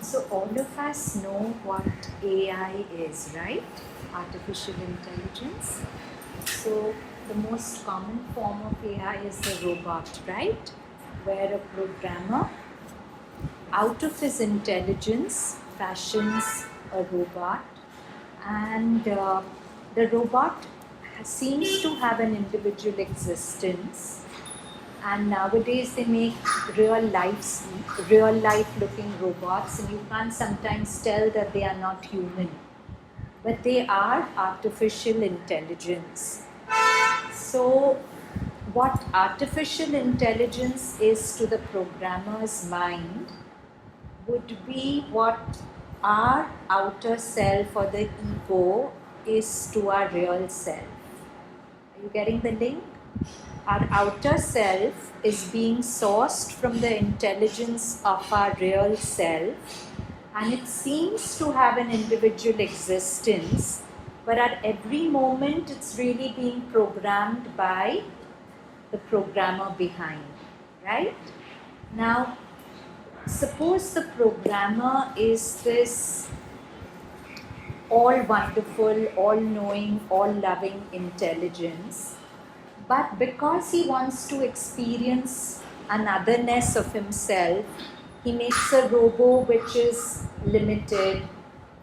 So all of us know what AI is, right? Artificial intelligence. So the most common form of AI is the robot, right? Where a programmer, out of his intelligence, fashions a robot, and the robot seems to have an individual existence. And nowadays they make real life looking robots, and you can't sometimes tell that they are not human, but they are artificial intelligence. So what artificial intelligence is to the programmer's mind would be what our outer self or the ego is to our real self. Are you getting the link? Our outer self is being sourced from the intelligence of our real self, and it seems to have an individual existence, but at every moment it's really being programmed by the programmer behind, right? Now, suppose the programmer is this all wonderful, all knowing, all loving intelligence, but because he wants to experience an otherness of himself, he makes a robo which is limited,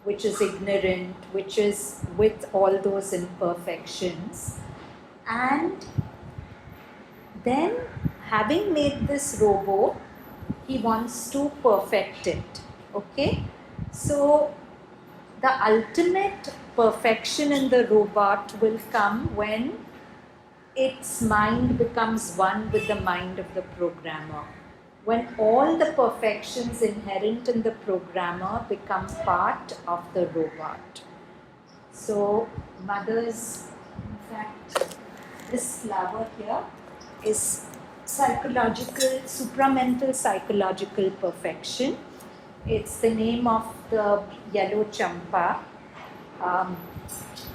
which is ignorant, which is with all those imperfections. And then, having made this robo, he wants to perfect it. Okay? So, the ultimate perfection in the robot will come when its mind becomes one with the mind of the programmer. When all the perfections inherent in the programmer become part of the robot. So, mothers, in fact, this flower here is supramental psychological perfection. It's the name of the yellow champa.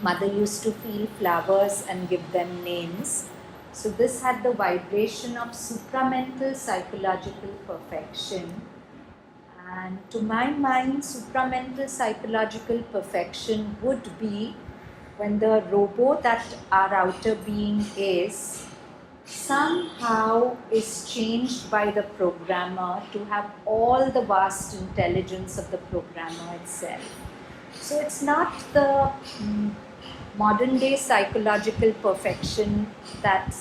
Mother used to feel flowers and give them names. So this had the vibration of supramental psychological perfection. And to my mind, supramental psychological perfection would be when the robo that our outer being is somehow is changed by the programmer to have all the vast intelligence of the programmer itself. So it's not the modern day psychological perfection that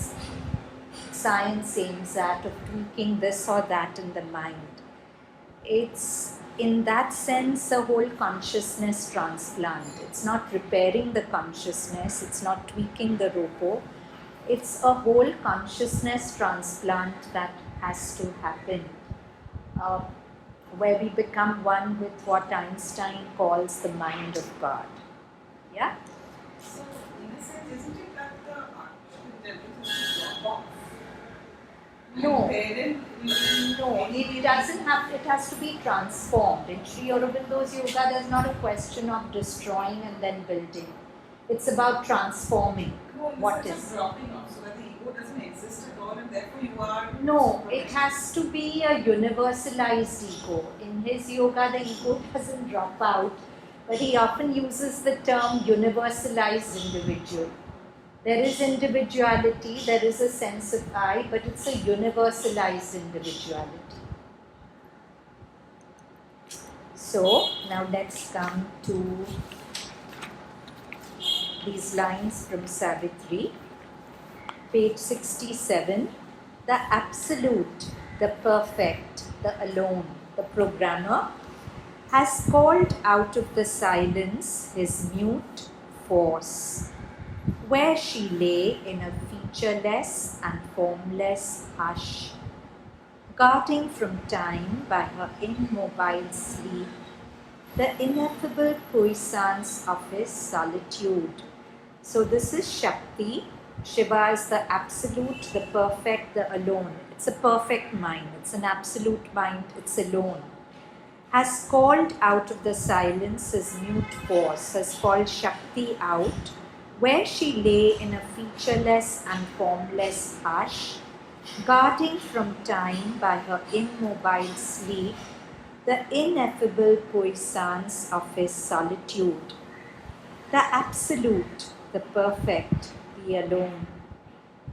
science aims at, of tweaking this or that in the mind. It's in that sense a whole consciousness transplant. It's not repairing the consciousness, it's not tweaking the robo. It's a whole consciousness transplant that has to happen, where we become one with what Einstein calls the mind of God. Yeah? So, in a sense, isn't it that the artificial intelligence is a drop off? No. No, it doesn't have, it has to be transformed. In Sri Aurobindo's yoga, there's not a question of destroying and then building. It's about transforming. No, what is is dropping off, so that the ego doesn't exist at all and therefore you are... No, it has to be a universalized ego. In his yoga, the ego doesn't drop out, but he often uses the term universalized individual. There is individuality, there is a sense of I, but it's a universalized individuality. So, now let's come to these lines from Savitri. Page 67, the absolute, the perfect, the alone, the programmer, has called out of the silence his mute force, where she lay in a featureless and formless hush, guarding from time by her immobile sleep the ineffable puissance of his solitude. So this is Shakti. Shiva is the absolute, the perfect, the alone. It's a perfect mind. It's an absolute mind. It's alone. Has called out of the silence his mute force, has called Shakti out, where she lay in a featureless and formless hush, guarding from time by her immobile sleep the ineffable puissance of his solitude. The absolute, the perfect, the alone,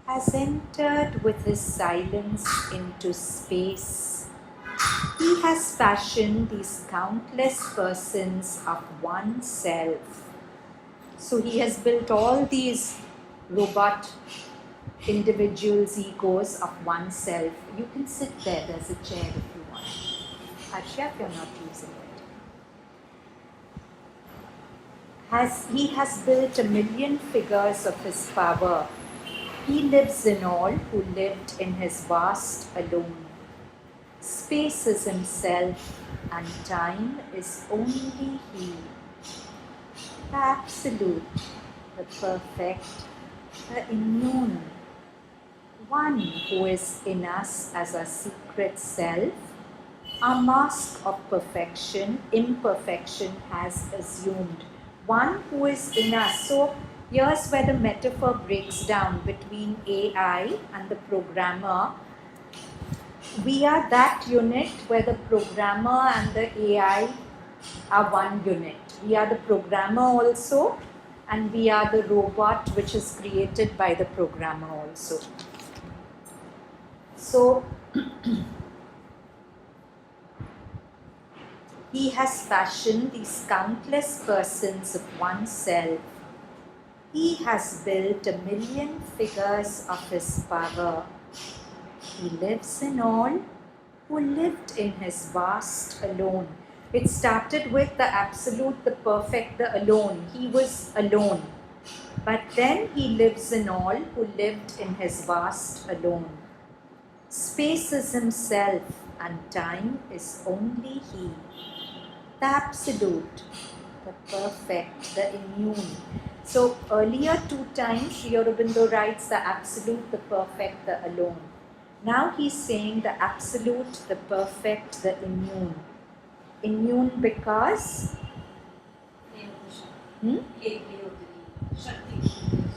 has entered with his silence into space. He has fashioned these countless persons of one self. So he has built all these robot individuals' egos of one self. You can sit there, there's a chair if you want. Ashya, if you're not using it. He has built a million figures of his power. He lives in all who lived in his vast alone. Space is himself and time is only he. The absolute, the perfect, the immune, one who is in us as a secret self. Our mask of perfection, imperfection has assumed. One who is in us. So here's where the metaphor breaks down between AI and the programmer. We are that unit where the programmer and the AI are one unit. We are the programmer also, and we are the robot which is created by the programmer also. So, he has fashioned these countless persons of one self. He has built a million figures of his power. He lives in all who lived in his vast alone. It started with the absolute, the perfect, the alone. He was alone. But then he lives in all who lived in his vast alone. Space is himself and time is only he. The absolute, the perfect, the immune. So earlier two times Sri Aurobindo writes the absolute, the perfect, the alone. Now he's saying the absolute, the perfect, the immune. Immune because?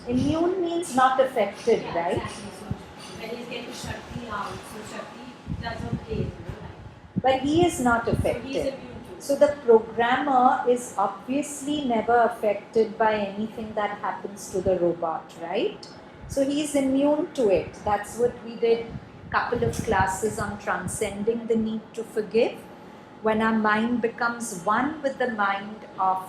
Immune means not affected, right? When he's getting Shakti out, so Shakti doesn't play, right? But he is not affected. So he's immune to it. So the programmer is obviously never affected by anything that happens to the robot, right? So he is immune to it. That's what we did a couple of classes on transcending the need to forgive. When our mind becomes one with the mind of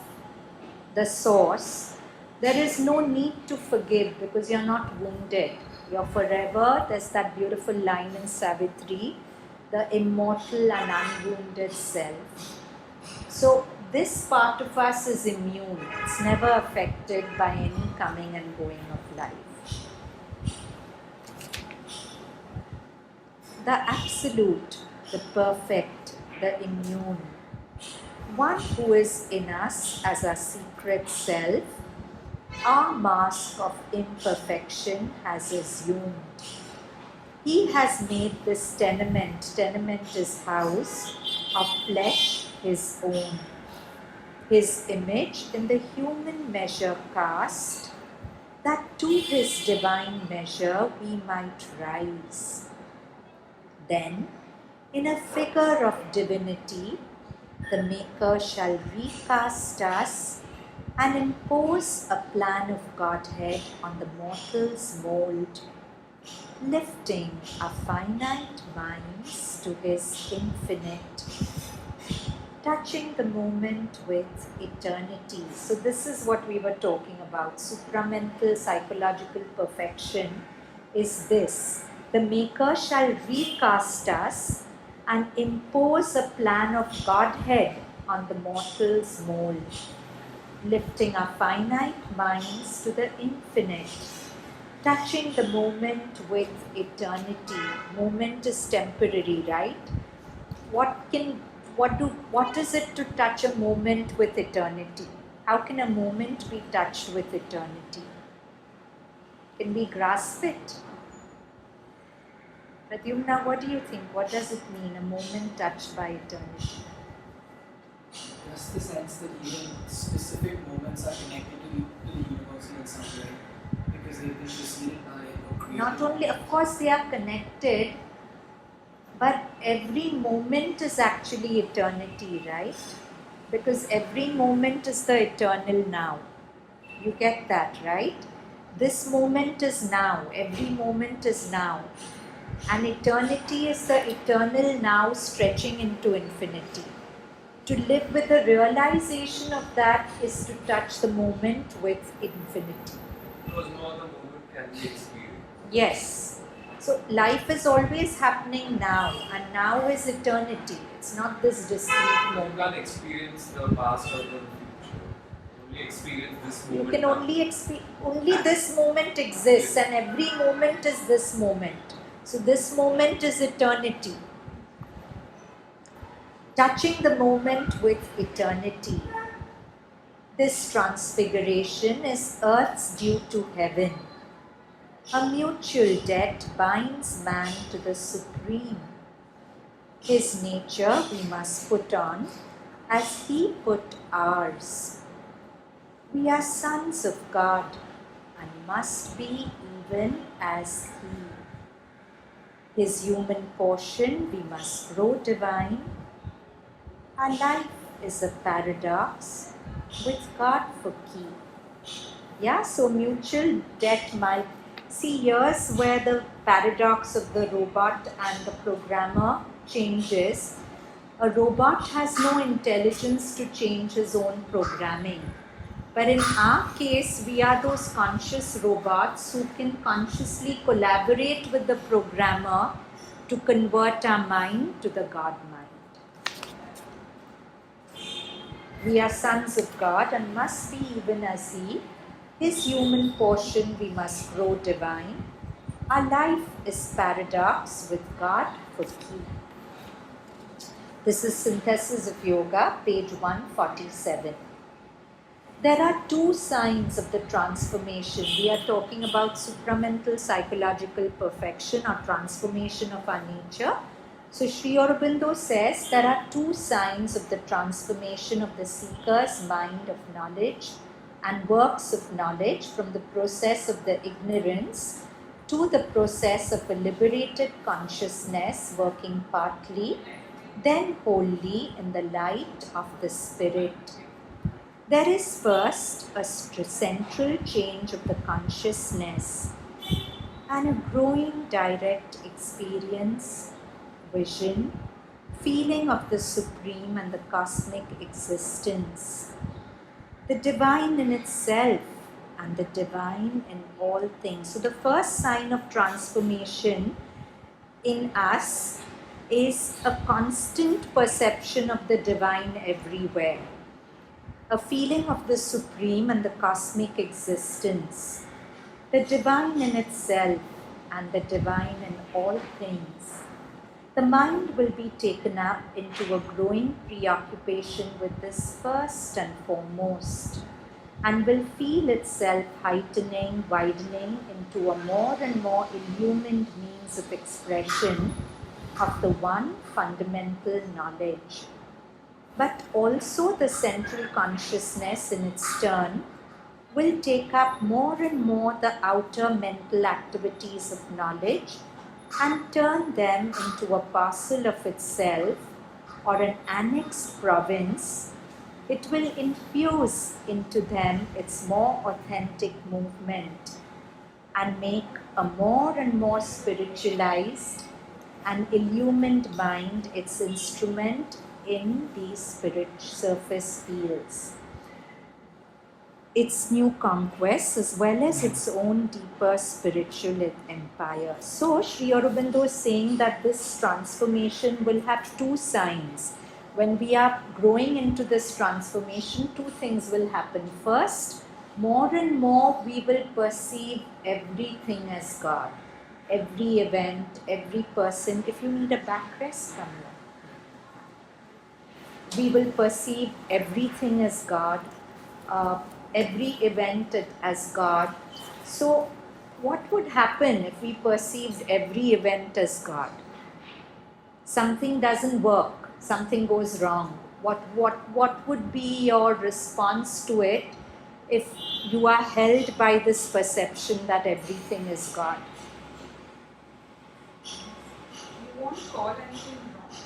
the source, there is no need to forgive because you're not wounded. You're forever. There's that beautiful line in Savitri, the immortal and unwounded self. So this part of us is immune. It's never affected by any coming and going of life. The absolute, the perfect, the immune, one who is in us as our secret self, our mask of imperfection has assumed. He has made this tenement is house, of flesh his own. His image in the human measure cast, that to his divine measure we might rise. Then, in a figure of divinity, the Maker shall recast us and impose a plan of Godhead on the mortal's mold, lifting our finite minds to his infinite, touching the moment with eternity. So this is what we were talking about. Supramental psychological perfection is this. The Maker shall recast us and impose a plan of Godhead on the mortal's mold, lifting our finite minds to the infinite, touching the moment with eternity. Moment is temporary, right? What is it to touch a moment with eternity? How can a moment be touched with eternity? Can we grasp it? Pradyumna, what do you think? What does it mean, a moment touched by eternity? Just the sense that even specific moments are connected to the universal in some way because they've been preceded by or created. Not only, of course, they are connected, but every moment is actually eternity, right? Because every moment is the eternal now. You get that, right? This moment is now. Every moment is now. And eternity is the eternal now stretching into infinity. To live with the realization of that is to touch the moment with infinity. Because no other moment can be experienced. Yes. So life is always happening now, and now is eternity. It's not this discrete You moment. can't experience the past or the future. Only experience this moment. You can now. only this moment exists, and every moment is this moment. So this moment is eternity. Touching the moment with eternity. This transfiguration is earth's due to heaven. A mutual debt binds man to the supreme. His nature we must put on as he put ours. We are sons of God and must be even as he. His human portion we must grow divine. Our life is a paradox with God for key. Yeah, so mutual debt might see here's where the paradox of the robot and the programmer changes. A robot has no intelligence to change his own programming. But in our case, we are those conscious robots who can consciously collaborate with the programmer to convert our mind to the God mind. We are sons of God and must be even as He. His human portion we must grow divine. Our life is paradox with God for key. This is Synthesis of Yoga, page 147. There are two signs of the transformation. We are talking about supramental psychological perfection or transformation of our nature. So Sri Aurobindo says there are two signs of the transformation of the seeker's mind of knowledge and works of knowledge from the process of the ignorance to the process of a liberated consciousness working partly then wholly in the light of the Spirit. There is first a central change of the consciousness and a growing direct experience, vision, feeling of the supreme and the cosmic existence, the divine in itself and the divine in all things. So the first sign of transformation in us is a constant perception of the divine everywhere, a feeling of the supreme and the cosmic existence, the divine in itself and the divine in all things. The mind will be taken up into a growing preoccupation with this first and foremost, and will feel itself heightening, widening into a more and more illumined means of expression of the one fundamental knowledge. But also the central consciousness in its turn will take up more and more the outer mental activities of knowledge and turn them into a parcel of itself or an annexed province. It will infuse into them its more authentic movement and make a more and more spiritualized and illumined mind its instrument in these spirit surface fields. Its new conquests as well as its own deeper spiritual empire. So Sri Aurobindo is saying that this transformation will have two signs. When we are growing into this transformation, two things will happen. First, more and more we will perceive everything as God. Every event, every person. If you need a backrest, come here. We will perceive everything as God, every event as God. So, what would happen if we perceived every event as God? Something doesn't work, something goes wrong. What would be your response to it if you are held by this perception that everything is God? You won't call anything wrong.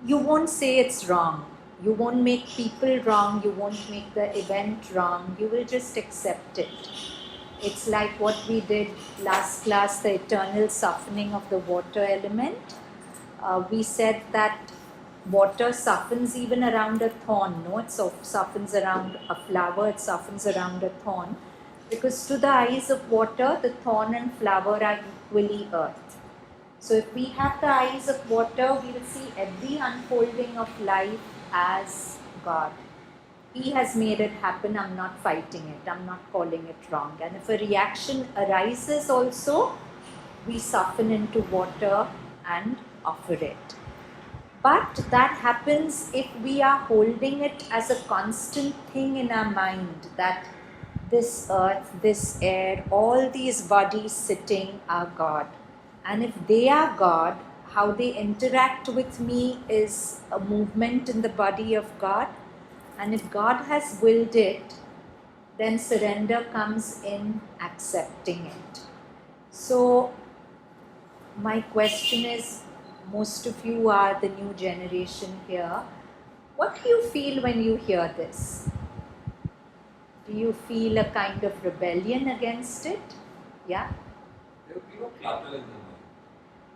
You won't say it's wrong. You won't make people wrong. You won't make the event wrong. You will just accept it. It's like what we did last class, the eternal softening of the water element. We said that water softens even around a thorn. No, it softens around a flower. It softens around a thorn. Because to the eyes of water, the thorn and flower are equally earth. So if we have the eyes of water, we will see every unfolding of life as God. He has made it happen, I'm not fighting it, I'm not calling it wrong. And if a reaction arises also, we soften into water and offer it. But that happens if we are holding it as a constant thing in our mind, that this earth, this air, all these bodies sitting are God. And if they are God, how they interact with me is a movement in the body of God. And if God has willed it, then surrender comes in accepting it. So, my question is, most of you are the new generation here. What do you feel when you hear this? Do you feel a kind of rebellion against it? Yeah? There will be no clutter in the mind.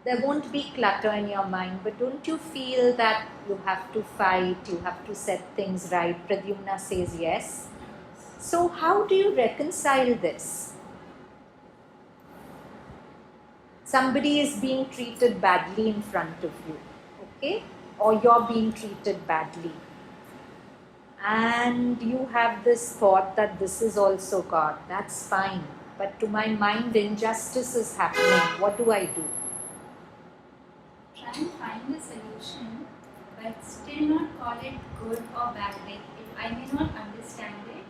There won't be clutter in your mind, but don't you feel that you have to fight, you have to set things right? Pradyumna says yes. So how do you reconcile this? Somebody is being treated badly in front of you, okay? Or you're being treated badly. And you have this thought that this is also God. That's fine. But to my mind, injustice is happening. What do I do? Try and find a solution, but still not call it good or bad. Like I may not understand it,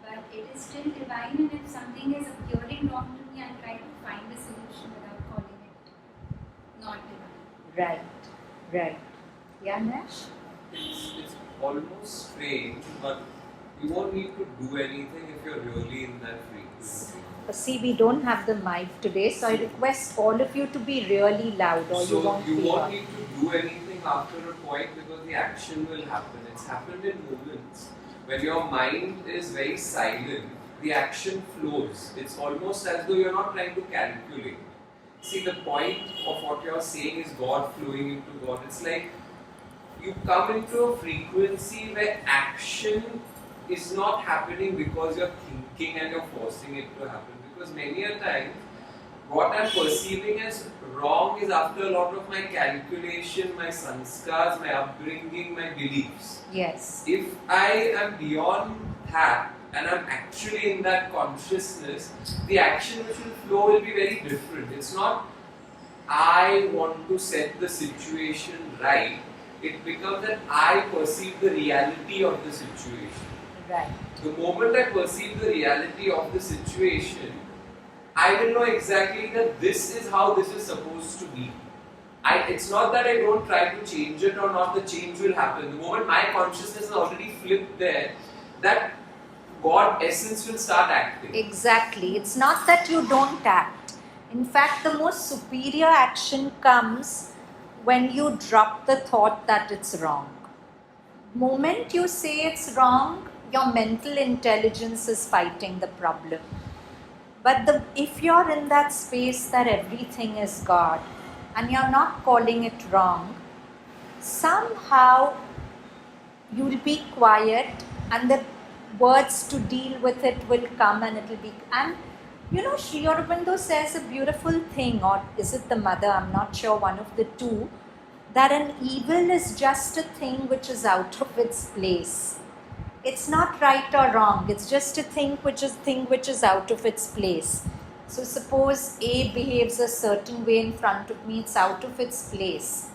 but it is still divine. And if something is appearing wrong to me, I try to find a solution without calling it not divine. Right. Yeah, Nash? It's almost strange, but you won't need to do anything if you're really in that frequency. See, we don't have the mic today, so I request all of you to be really loud or So you won't be you won't heard. need to do anything after a point because the action will happen. It's happened in moments when your mind is very silent, the action flows. It's almost as though you're not trying to calculate. See, the point of what you're saying is God flowing into God. It's like you come into a frequency where action is not happening because you're thinking and you're forcing it to happen. Because many a time, what I'm perceiving as wrong is after a lot of my calculation, my sanskars, my upbringing, my beliefs. Yes. If I am beyond that and I'm actually in that consciousness, the action which will flow will be very different. It's not I want to set the situation right. It becomes that I perceive the reality of the situation. Right. The moment I perceive the reality of the situation, I will know exactly that this is how this is supposed to be. It's not that I don't try to change it or not, the change will happen. The moment my consciousness is already flipped there, that God essence will start acting. Exactly. It's not that you don't act. In fact, the most superior action comes when you drop the thought that it's wrong. Moment you say it's wrong, your mental intelligence is fighting the problem. But if you're in that space that everything is God and you're not calling it wrong, somehow you'll be quiet and the words to deal with it will come and it'll be. And you know, Sri Aurobindo says a beautiful thing, or is it the mother? I'm not sure, one of the two, that an evil is just a thing which is out of its place. It's not right or wrong. It's just a thing which is out of its place. So suppose A behaves a certain way in front of me, it's out of its place.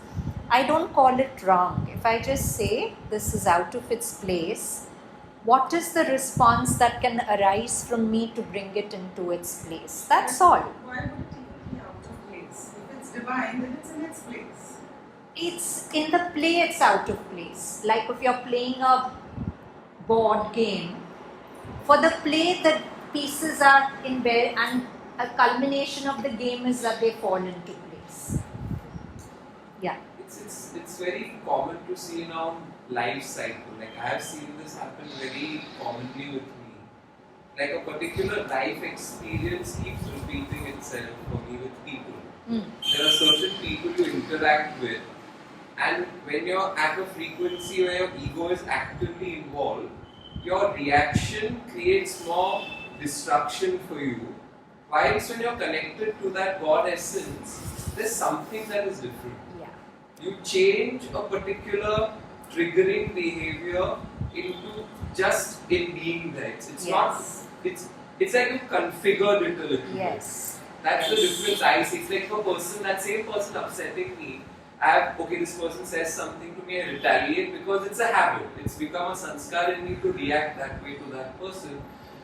I don't call it wrong. If I just say this is out of its place, what is the response that can arise from me to bring it into its place? That's all. Why would it even be out of place? If it's divine, then it's in its place. It's in the play, it's out of place. Like if you're playing a board game, for the play the pieces are in where, and a culmination of the game is that they fall into place. Yeah. It's very common to see in our life cycle. Like I have seen this happen very commonly with me. Like a particular life experience keeps repeating itself for me with people. There are certain people you interact with, and when you're at a frequency where your ego is actively involved, your reaction creates more destruction for you. Whilst when you're connected to that God essence, there's something that is different. Yeah. You change a particular triggering behavior into just in being there. It's not. It's like you configured it a little bit. Yes. That's the difference I see. It's like a person, that same person upsetting me. This person says something to me, I retaliate because it's a habit. It's become a sanskar in me to react that way to that person.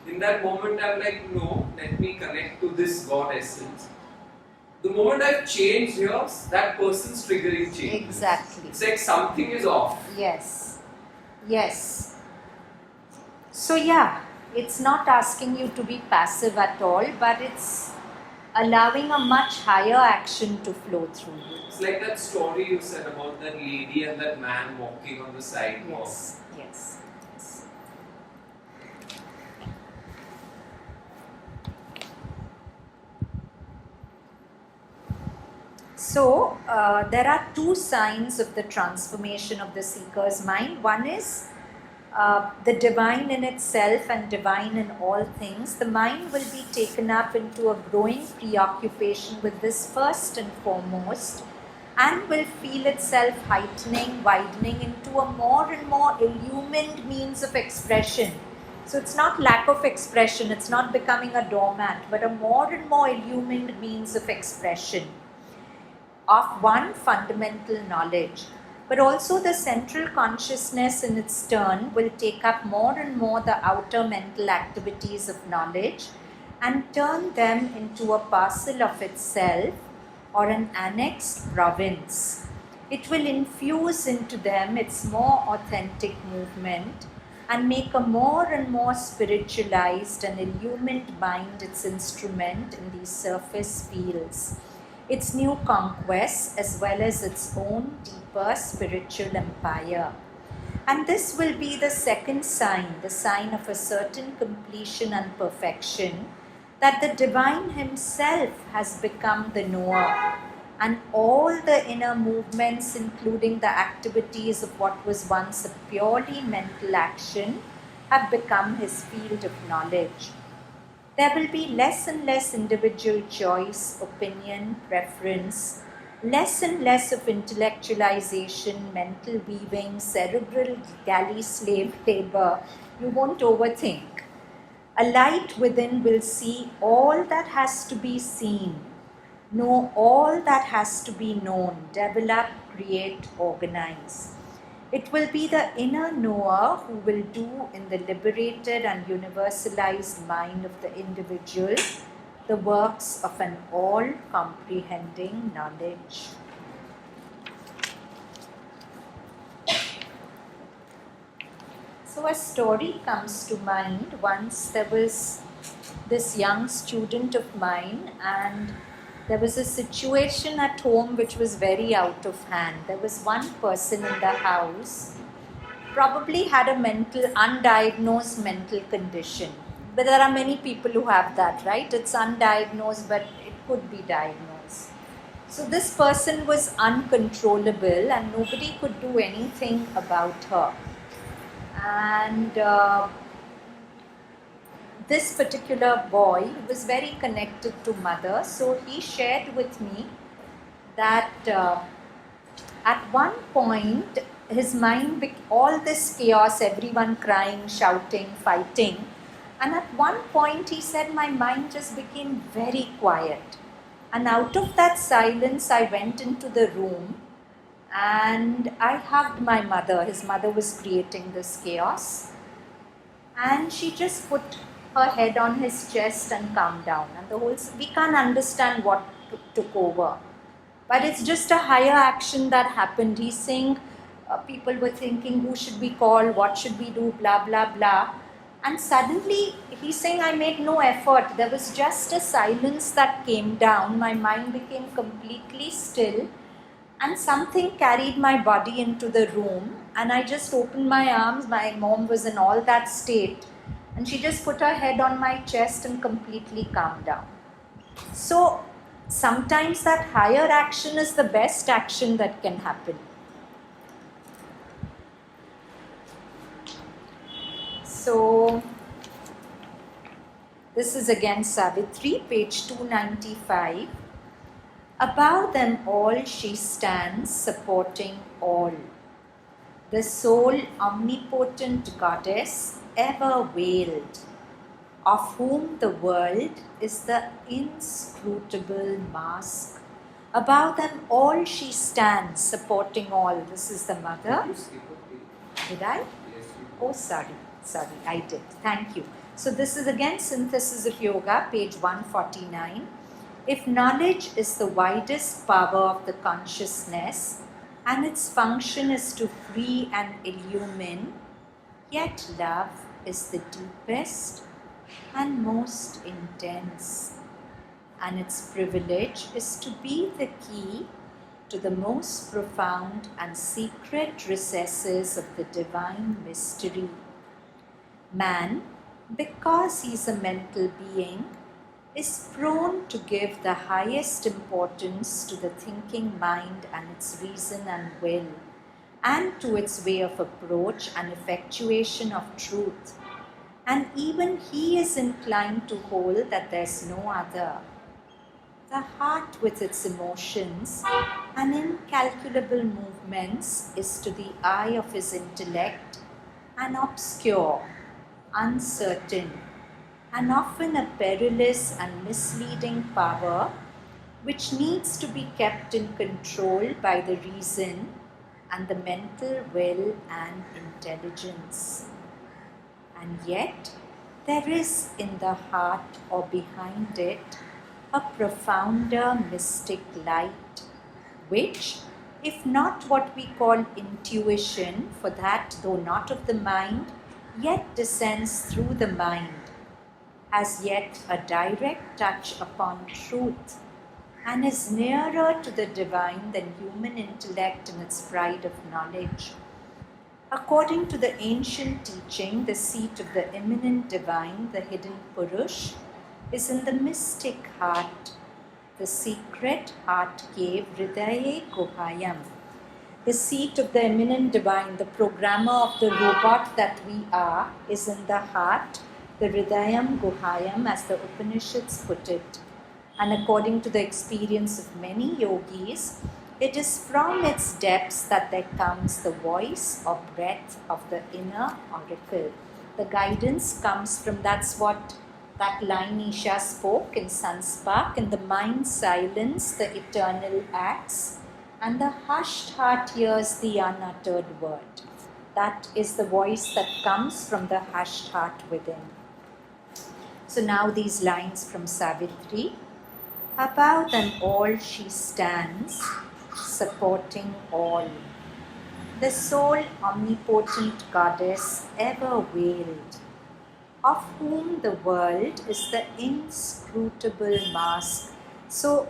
In that moment, I'm like, no, let me connect to this God essence. The moment I've changed here, that person's triggering changes. Exactly. It's like something is off. Yes. Yes. So yeah, it's not asking you to be passive at all, but it's allowing a much higher action to flow through you. It's like that story you said about that lady and that man walking on the sidewalk. Yes, yes, yes. So, there are two signs of the transformation of the seeker's mind. One is the divine in itself and divine in all things. The mind will be taken up into a growing preoccupation with this first and foremost, and will feel itself heightening, widening into a more and more illumined means of expression. So it's not lack of expression, it's not becoming a doormat, but a more and more illumined means of expression of one fundamental knowledge. But also the central consciousness in its turn will take up more and more the outer mental activities of knowledge and turn them into a parcel of itself or an annexed province. It will infuse into them its more authentic movement and make a more and more spiritualized and illumined mind its instrument in these surface fields. its new conquests, as well as its own deeper spiritual empire. And this will be the second sign, the sign of a certain completion and perfection, that the divine himself has become the knower, and all the inner movements, including the activities of what was once a purely mental action, have become his field of knowledge. There will be less and less individual choice, opinion, preference, less and less of intellectualization, mental weaving, cerebral galley slave labor. You won't overthink. A light within will see all that has to be seen, know all that has to be known, develop, create, organize. It will be the inner knower who will do in the liberated and universalized mind of the individual the works of an all-comprehending knowledge. So a story comes to mind. Once there was this young student of mine, and there was a situation at home which was very out of hand. There was one person in the house, probably had a undiagnosed mental condition. But there are many people who have that, right? It's undiagnosed, but it could be diagnosed. So this person was uncontrollable and nobody could do anything about her. And this particular boy was very connected to mother, so he shared with me that at one point his mind, all this chaos, everyone crying, shouting, fighting, and at one point he said my mind just became very quiet. And out of that silence I went into the room and I hugged my mother. His mother was creating this chaos, and she just put her head on his chest and calmed down. And we can't understand what took over, but it's just a higher action that happened. He's saying people were thinking, who should we call, what should we do, blah blah blah, and suddenly he's saying I made no effort. There was just a silence that came down. My mind became completely still, and something carried my body into the room, and I just opened my arms. My mom was in all that state, and she just put her head on my chest and completely calmed down. So sometimes that higher action is the best action that can happen. So this is again Savitri, page 295. Above them all she stands, supporting all. The sole omnipotent goddess ever veiled, of whom the world is the inscrutable mask. Above them all she stands, supporting all. This is the mother. Did you skip a page? Did I? Yes, you did. Oh, sorry, I did. Thank you. So this is again Synthesis of Yoga, page 149. If knowledge is the widest power of the consciousness, and its function is to free and illumine, yet love is the deepest and most intense, and its privilege is to be the key to the most profound and secret recesses of the divine mystery. Man, because he is a mental being, is prone to give the highest importance to the thinking mind and its reason and will, and to its way of approach and effectuation of truth. And even he is inclined to hold that there is no other. The heart with its emotions and incalculable movements is to the eye of his intellect an obscure, uncertain, and often a perilous and misleading power which needs to be kept in control by the reason and the mental will and intelligence. And yet, there is in the heart or behind it a profounder mystic light, which, if not what we call intuition, for that, though not of the mind, yet descends through the mind, has yet a direct touch upon truth, and is nearer to the divine than human intellect in its pride of knowledge. According to the ancient teaching, the seat of the immanent divine, the hidden Purush, is in the mystic heart, the secret heart cave, Hridaye Guhayam. The seat of the immanent divine, the programmer of the robot that we are, is in the heart, the Hridayam Guhayam, as the Upanishads put it. And according to the experience of many yogis, it is from its depths that there comes the voice or breath of the inner oracle. The guidance comes from, that's what that line Isha spoke in Sunspark, in the mind silence the eternal acts, and the hushed heart hears the unuttered word. That is the voice that comes from the hushed heart within. So now these lines from Savitri. Above them all she stands, supporting all. The sole omnipotent goddess ever veiled, of whom the world is the inscrutable mask. So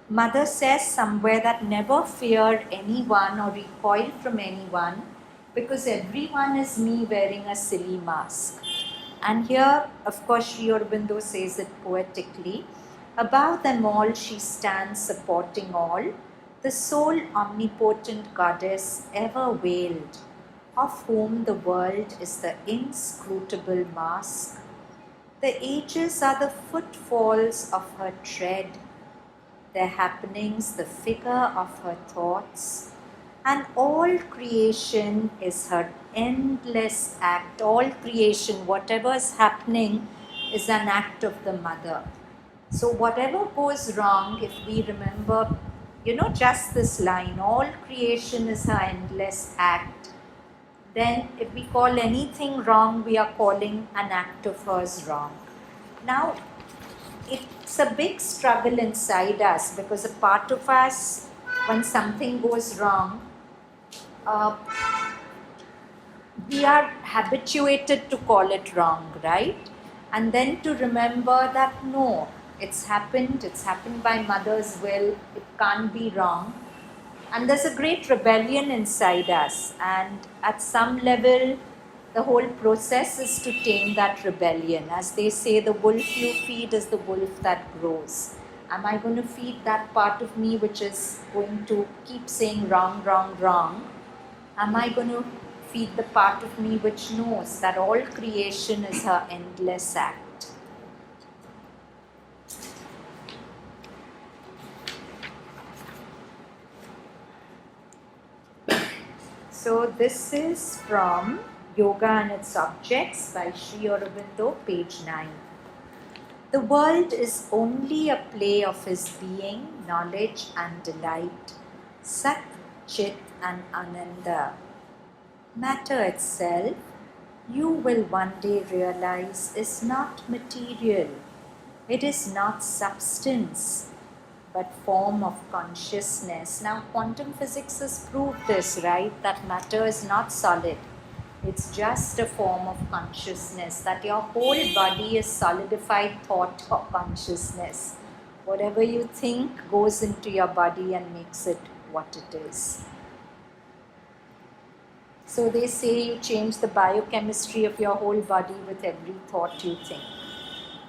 Mother says somewhere that never fear anyone or recoil from anyone, because everyone is me wearing a silly mask. And here, of course, Sri Aurobindo says it poetically. Above them all she stands supporting all, the sole omnipotent goddess ever veiled, of whom the world is the inscrutable mask. The ages are the footfalls of her tread, their happenings the figure of her thoughts, and all creation is her endless act. All creation, whatever is happening, is an act of the mother. So whatever goes wrong, if we remember, just this line, all creation is her endless act, then if we call anything wrong, we are calling an act of hers wrong. Now, it's a big struggle inside us, because a part of us, when something goes wrong, we are habituated to call it wrong, right? And then to remember that no, it's happened by mother's will, it can't be wrong. And there's a great rebellion inside us, and at some level the whole process is to tame that rebellion. As they say, the wolf you feed is the wolf that grows. Am I going to feed that part of me which is going to keep saying wrong, wrong, wrong? Am I going to feed the part of me which knows that all creation is her endless act? So this is from Yoga and Its Objects by Sri Aurobindo, page 9. The world is only a play of his being, knowledge and delight, Sat, Chit and Ananda. Matter itself, you will one day realize, is not material. It is not substance, but form of consciousness. Now, quantum physics has proved this, right? That matter is not solid. It's just a form of consciousness, that your whole body is solidified thought or consciousness. Whatever you think goes into your body and makes it what it is. So they say you change the biochemistry of your whole body with every thought you think.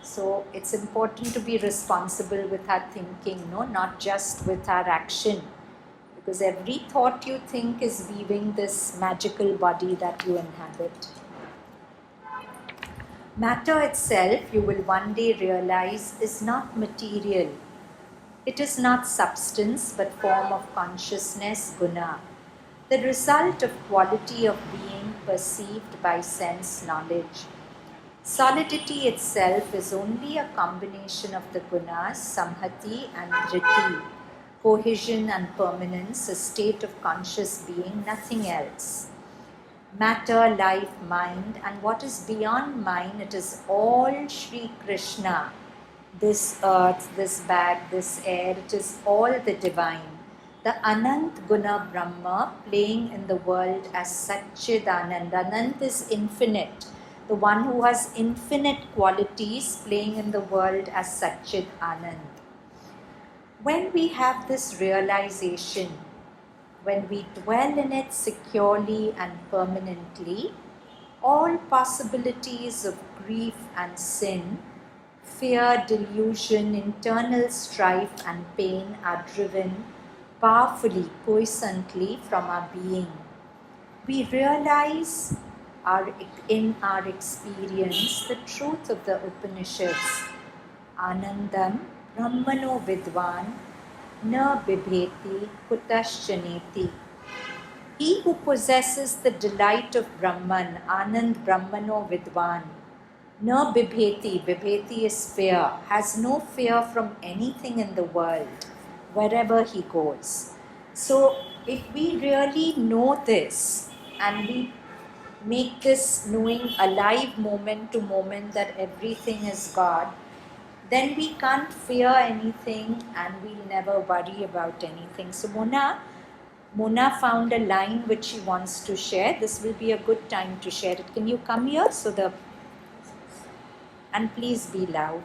So it's important to be responsible with our thinking, not just with our action. Because every thought you think is weaving this magical body that you inhabit. Matter itself, you will one day realize, is not material. It is not substance, but form of consciousness, guna, the result of quality of being perceived by sense knowledge. Solidity itself is only a combination of the gunas, samhati and dhriti, cohesion and permanence, a state of conscious being, nothing else. Matter, life, mind, and what is beyond mind, it is all Sri Krishna. This earth, this bag, this air, it is all the divine. The Anant Guna Brahma playing in the world as Satchid Anand. Anant is infinite. The one who has infinite qualities playing in the world as Satchid Anand. When we have this realization, when we dwell in it securely and permanently, all possibilities of grief and sin, fear, delusion, internal strife and pain are driven powerfully, puissantly from our being. We realize in our experience the truth of the Upanishads. Anandam Brahmano Vidwan na bibheti kutaschaneti. He who possesses the delight of Brahman, Anand Brahmano Vidwan, na bibheti, bibheti is fear, has no fear from anything in the world, wherever he goes. So, if we really know this and we make this knowing alive moment to moment that everything is God, then we can't fear anything and we'll never worry about anything. So, Mona found a line which she wants to share. This will be a good time to share it. Can you come here? And please be loud.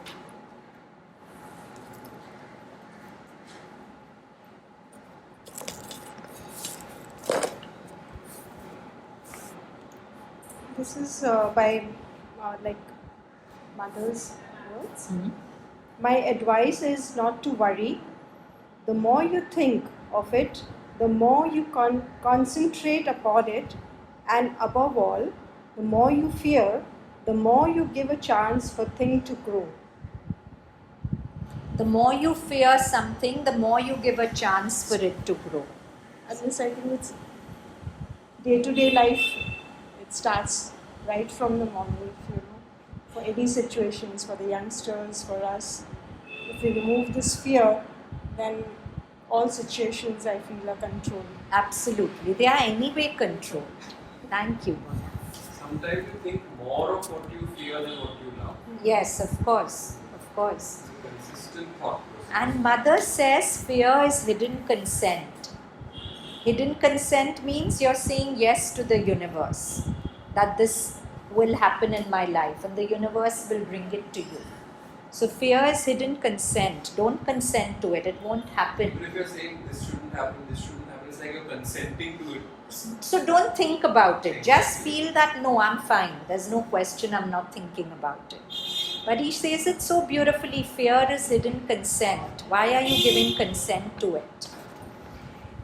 This is by mother's words. My advice is not to worry. The more you think of it, the more you concentrate upon it, and above all, the more you fear, the more you give a chance for things to grow. The more you fear something, the more you give a chance for it to grow. At least I think it's day-to-day life. It starts right from the moment, for any situations, for the youngsters, for us. If we remove this fear, then all situations I feel are controlled. Absolutely. They are anyway controlled. Thank you, Mona. Sometimes you think more of what you fear than what you love. Yes, of course. Of course. It's a consistent thought process. And mother says fear is hidden consent. Hidden consent means you're saying yes to the universe, that this will happen in my life and the universe will bring it to you. So fear is hidden consent. Don't consent to it. It won't happen. Even if you're saying this shouldn't happen, it's like you're consenting to it. So don't think about it. Just feel that, no, I'm fine. There's no question, I'm not thinking about it. But he says it so beautifully, fear is hidden consent. Why are you giving consent to it?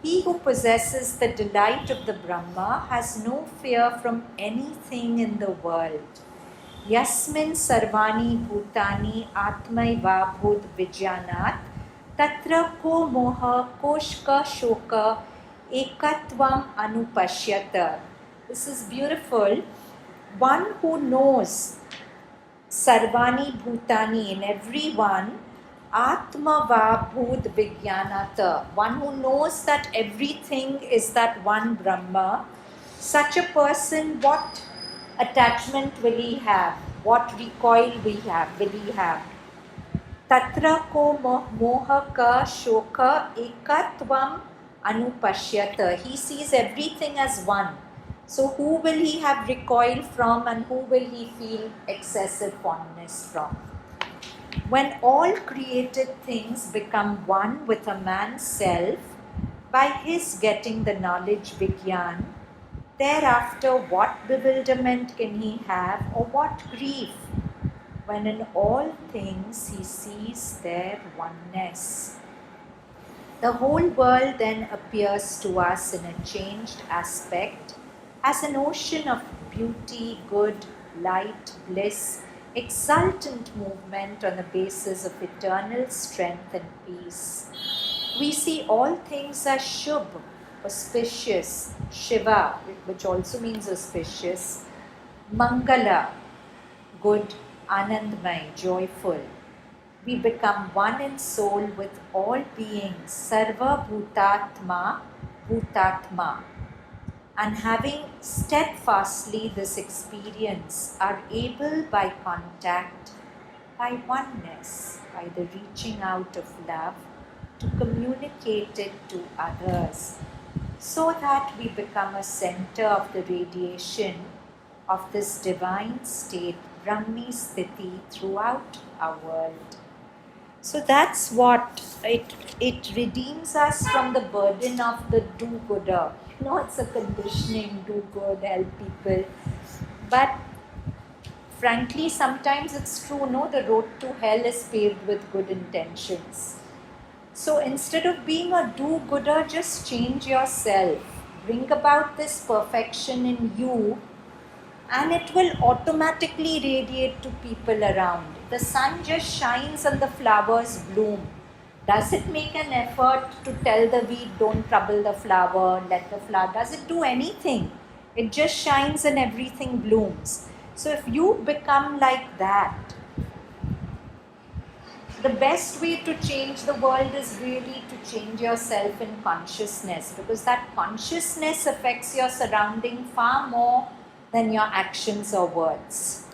He who possesses the delight of the Brahma has no fear from anything in the world. Yasmin sarvani bhutani atmaiva bhut vijyanat tatra ko moha koshka shoka ekatvam anupashyata. This is beautiful. One who knows sarvani bhutani, in everyone, atma va bhut vijnanata, one who knows that everything is that one Brahma, such a person, what attachment will he have? What recoil will he have? Tatra ko moha ka shoka ekatvam anupashyata. He sees everything as one. So who will he have recoil from and who will he feel excessive fondness from? When all created things become one with a man's self, by his getting the knowledge Vigyan, thereafter what bewilderment can he have or what grief, when in all things he sees their oneness? The whole world then appears to us in a changed aspect as an ocean of beauty, good, light, bliss, exultant movement on the basis of eternal strength and peace. We see all things as Shubh, auspicious, Shiva, which also means auspicious, Mangala, good, Anandmay, joyful. We become one in soul with all beings, Sarva Bhutatma, Bhutatma. And having steadfastly this experience, are able by contact, by oneness, by the reaching out of love, to communicate it to others, so that we become a center of the radiation of this divine state, Brahmi Sthiti, throughout our world. So that's what it redeems us from the burden of the do-gooder. It's a conditioning, do good, help people. But frankly, sometimes it's true, no, the road to hell is paved with good intentions. So instead of being a do-gooder, just change yourself. Bring about this perfection in you, and it will automatically radiate to people around. The sun just shines and the flowers bloom. Does it make an effort to tell the weed, don't trouble the flower, let the flower? Does it do anything? It just shines and everything blooms. So if you become like that, the best way to change the world is really to change yourself in consciousness, because that consciousness affects your surrounding far more than your actions or words.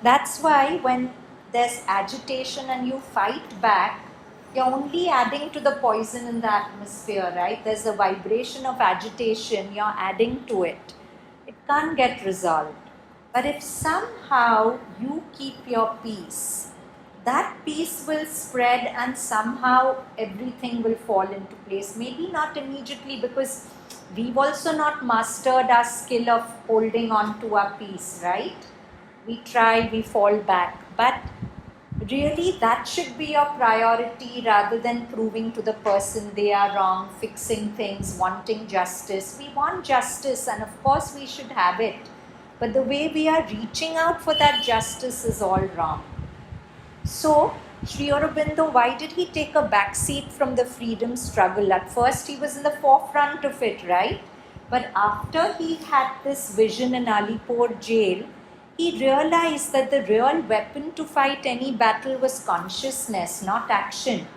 That's why when there's agitation and you fight back, you're only adding to the poison in the atmosphere, right? There's a vibration of agitation, you're adding to it. It can't get resolved. But if somehow you keep your peace, that peace will spread and somehow everything will fall into place. Maybe not immediately, because we've also not mastered our skill of holding on to our peace, right? We try, we fall back. But really, that should be your priority rather than proving to the person they are wrong, fixing things, wanting justice. We want justice, and of course we should have it. But the way we are reaching out for that justice is all wrong. So, Sri Aurobindo, why did he take a back seat from the freedom struggle? At first he was in the forefront of it, right? But after he had this vision in Alipur jail, he realized that the real weapon to fight any battle was consciousness, not action.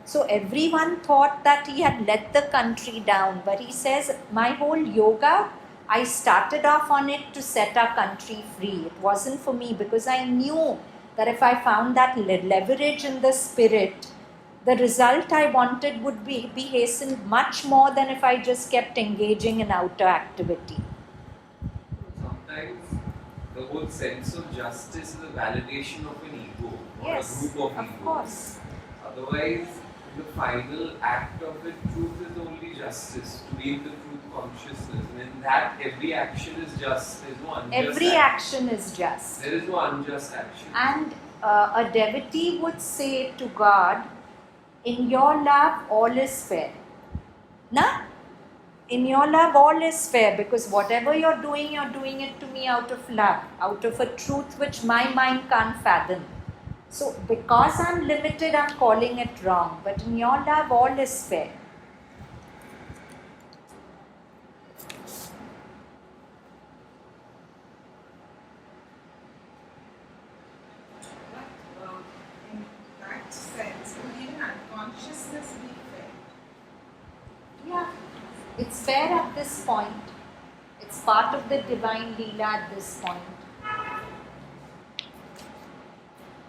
So everyone thought that he had let the country down, but he says, my whole yoga, I started off on it to set our country free. It wasn't for me, because I knew that if I found that leverage in the spirit, the result I wanted would be hastened much more than if I just kept engaging in outer activity. Sometimes the whole sense of justice is a validation of an ego or Yes, a group of egos. of course. Otherwise, the final act of it, truth is only justice, to be in the truth consciousness. And in that, every action is just. There is no unjust Every action is just. There is no unjust action. And a devotee would say to God, in your love, all is fair. Na? In your love, all is fair, because whatever you're doing it to me out of love, out of a truth which my mind can't fathom. So, because I'm limited, I'm calling it wrong. But in your love, all is fair. In that sense, would even unconsciousness be fair? Yeah, it's fair at this point. It's part of the divine Leela at this point.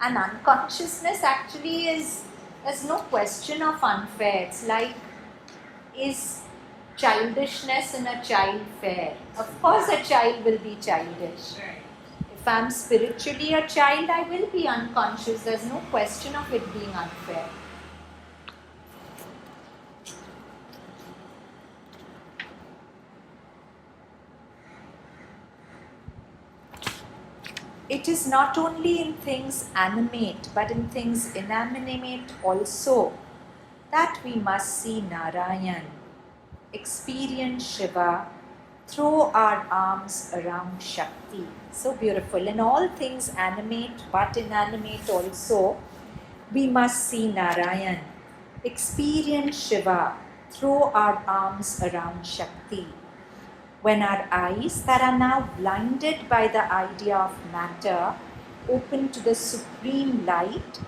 And unconsciousness actually there's no question of unfair. It's like, is childishness in a child fair? Of course a child will be childish. Right. If I'm spiritually a child, I will be unconscious. There's no question of it being unfair. It is not only in things animate, but in things inanimate also, that we must see Narayan, experience Shiva, throw our arms around Shakti. So beautiful. In all things animate but inanimate also, we must see Narayan, experience Shiva, throw our arms around Shakti. When our eyes that are now blinded by the idea of matter open to the supreme light,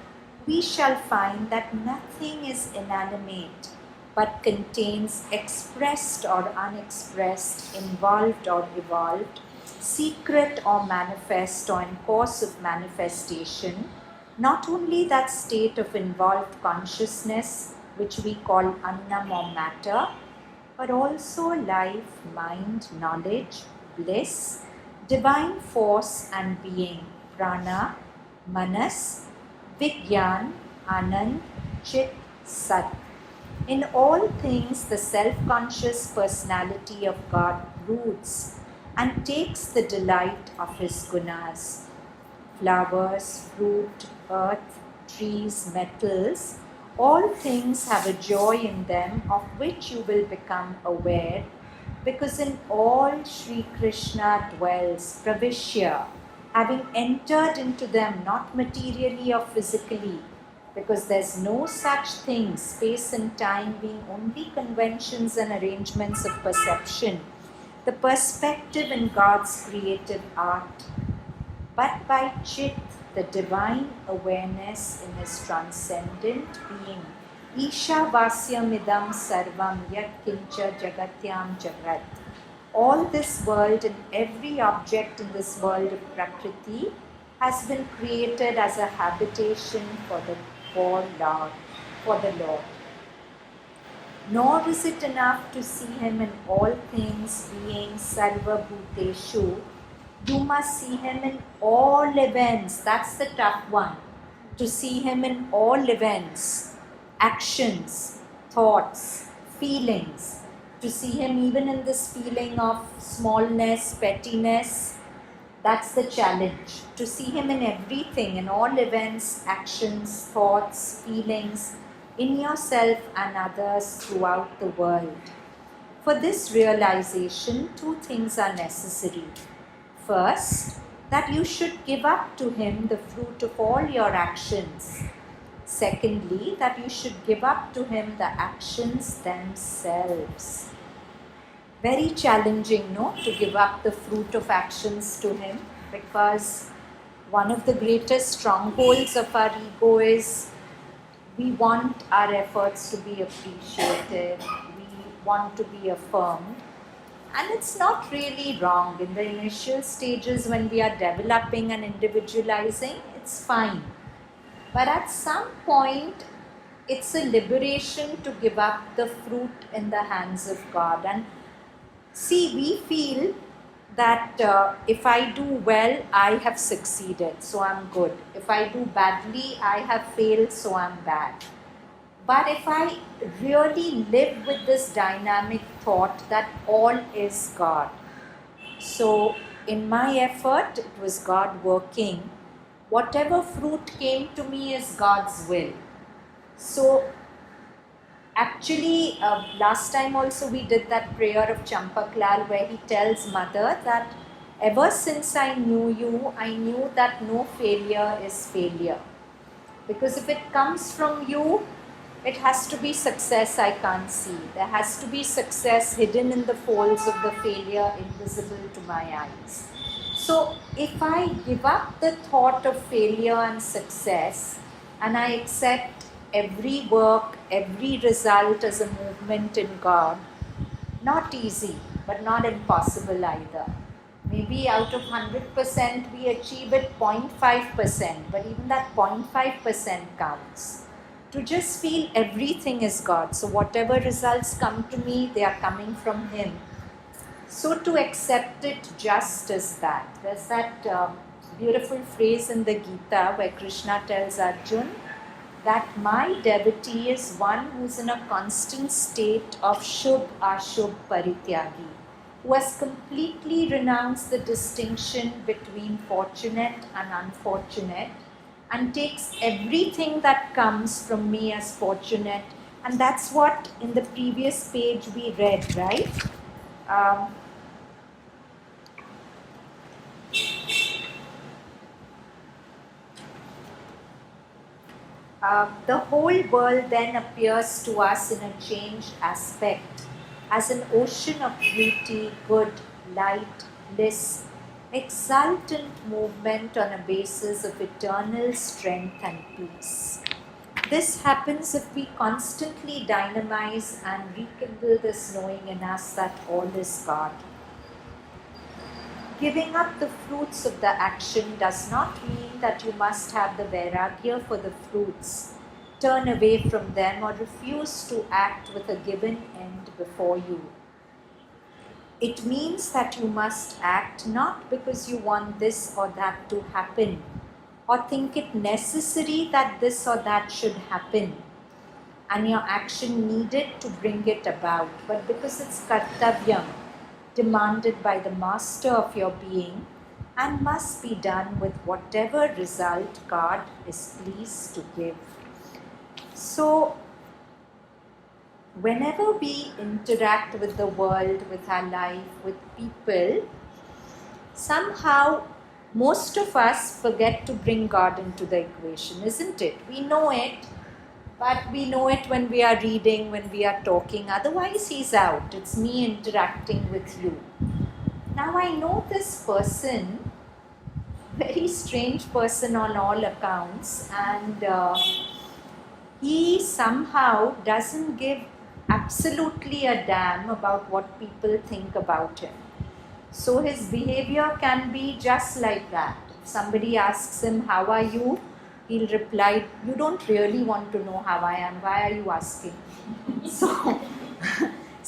we shall find that nothing is inanimate but contains expressed or unexpressed, involved or evolved, secret or manifest or in course of manifestation, not only that state of involved consciousness which we call annam or matter, but also life, mind, knowledge, bliss, divine force and being, prana, Manas, Vigyan, Anand, Chit, Sat. In all things, the self-conscious personality of God broods and takes the delight of his gunas. Flowers, fruit, earth, trees, metals, all things have a joy in them of which you will become aware, because in all Sri Krishna dwells, Pravishya, having entered into them, not materially or physically, because there's no such thing, space and time being only conventions and arrangements of perception, the perspective in God's creative art, but by Chit, the divine awareness in his transcendent being. Isha Vasyamidam Sarvam Yat Kincha Jagatyam Jagat. All this world and every object in this world of Prakriti has been created as a habitation for the Lord. Nor is it enough to see him in all things being Sarva Bhuteshu. You must see him in all events. That's the tough one. To see him in all events, actions, thoughts, feelings. To see him even in this feeling of smallness, pettiness. That's the challenge. To see him in everything, in all events, actions, thoughts, feelings, in yourself and others throughout the world. For this realization, two things are necessary. First, that you should give up to him the fruit of all your actions. Secondly, that you should give up to him the actions themselves. Very challenging, no, to give up the fruit of actions to him, because one of the greatest strongholds of our ego is we want our efforts to be appreciated, we want to be affirmed. And it's not really wrong. In the initial stages when we are developing and individualizing, it's fine. But at some point, it's a liberation to give up the fruit in the hands of God. And see, we feel that if I do well, I have succeeded, so I'm good. If I do badly, I have failed, so I'm bad. But if I really live with this dynamic thought that all is God. So in my effort, it was God working. Whatever fruit came to me is God's will. So actually, last time also we did that prayer of Champaklal where he tells mother that ever since I knew you, I knew that no failure is failure. Because if it comes from you, it has to be success I can't see. There has to be success hidden in the folds of the failure, invisible to my eyes. So if I give up the thought of failure and success, and I accept every work, every result as a movement in God, not easy, but not impossible either. Maybe out of 100% we achieve it 0.5%, but even that 0.5% counts. To just feel everything is God. So whatever results come to me, they are coming from him. So to accept it just as that. There's that beautiful phrase in the Gita where Krishna tells Arjun that my devotee is one who's in a constant state of Shubh Ashubh Parityagi, who has completely renounced the distinction between fortunate and unfortunate, and takes everything that comes from me as fortunate. And that's what in the previous page we read, right? The whole world then appears to us in a changed aspect, as an ocean of beauty, good, light, bliss, exultant movement on a basis of eternal strength and peace. This happens if we constantly dynamize and rekindle this knowing in us that all is God. Giving up the fruits of the action does not mean that you must have the vairagya for the fruits, turn away from them, or refuse to act with a given end before you. It means that you must act not because you want this or that to happen, or think it necessary that this or that should happen, and your action needed to bring it about, but because it's kartavyam, demanded by the master of your being, and must be done with whatever result God is pleased to give. So, whenever we interact with the world, with our life, with people, somehow most of us forget to bring God into the equation, isn't it? We know it, but we know it when we are reading, when we are talking. Otherwise, He's out. It's me interacting with you. Now, I know this person, very strange person on all accounts, and he somehow doesn't give absolutely a damn about what people think about him. So his behavior can be just like that. If somebody asks him, "How are you?" he'll reply, "You don't really want to know how I am. Why are you asking?"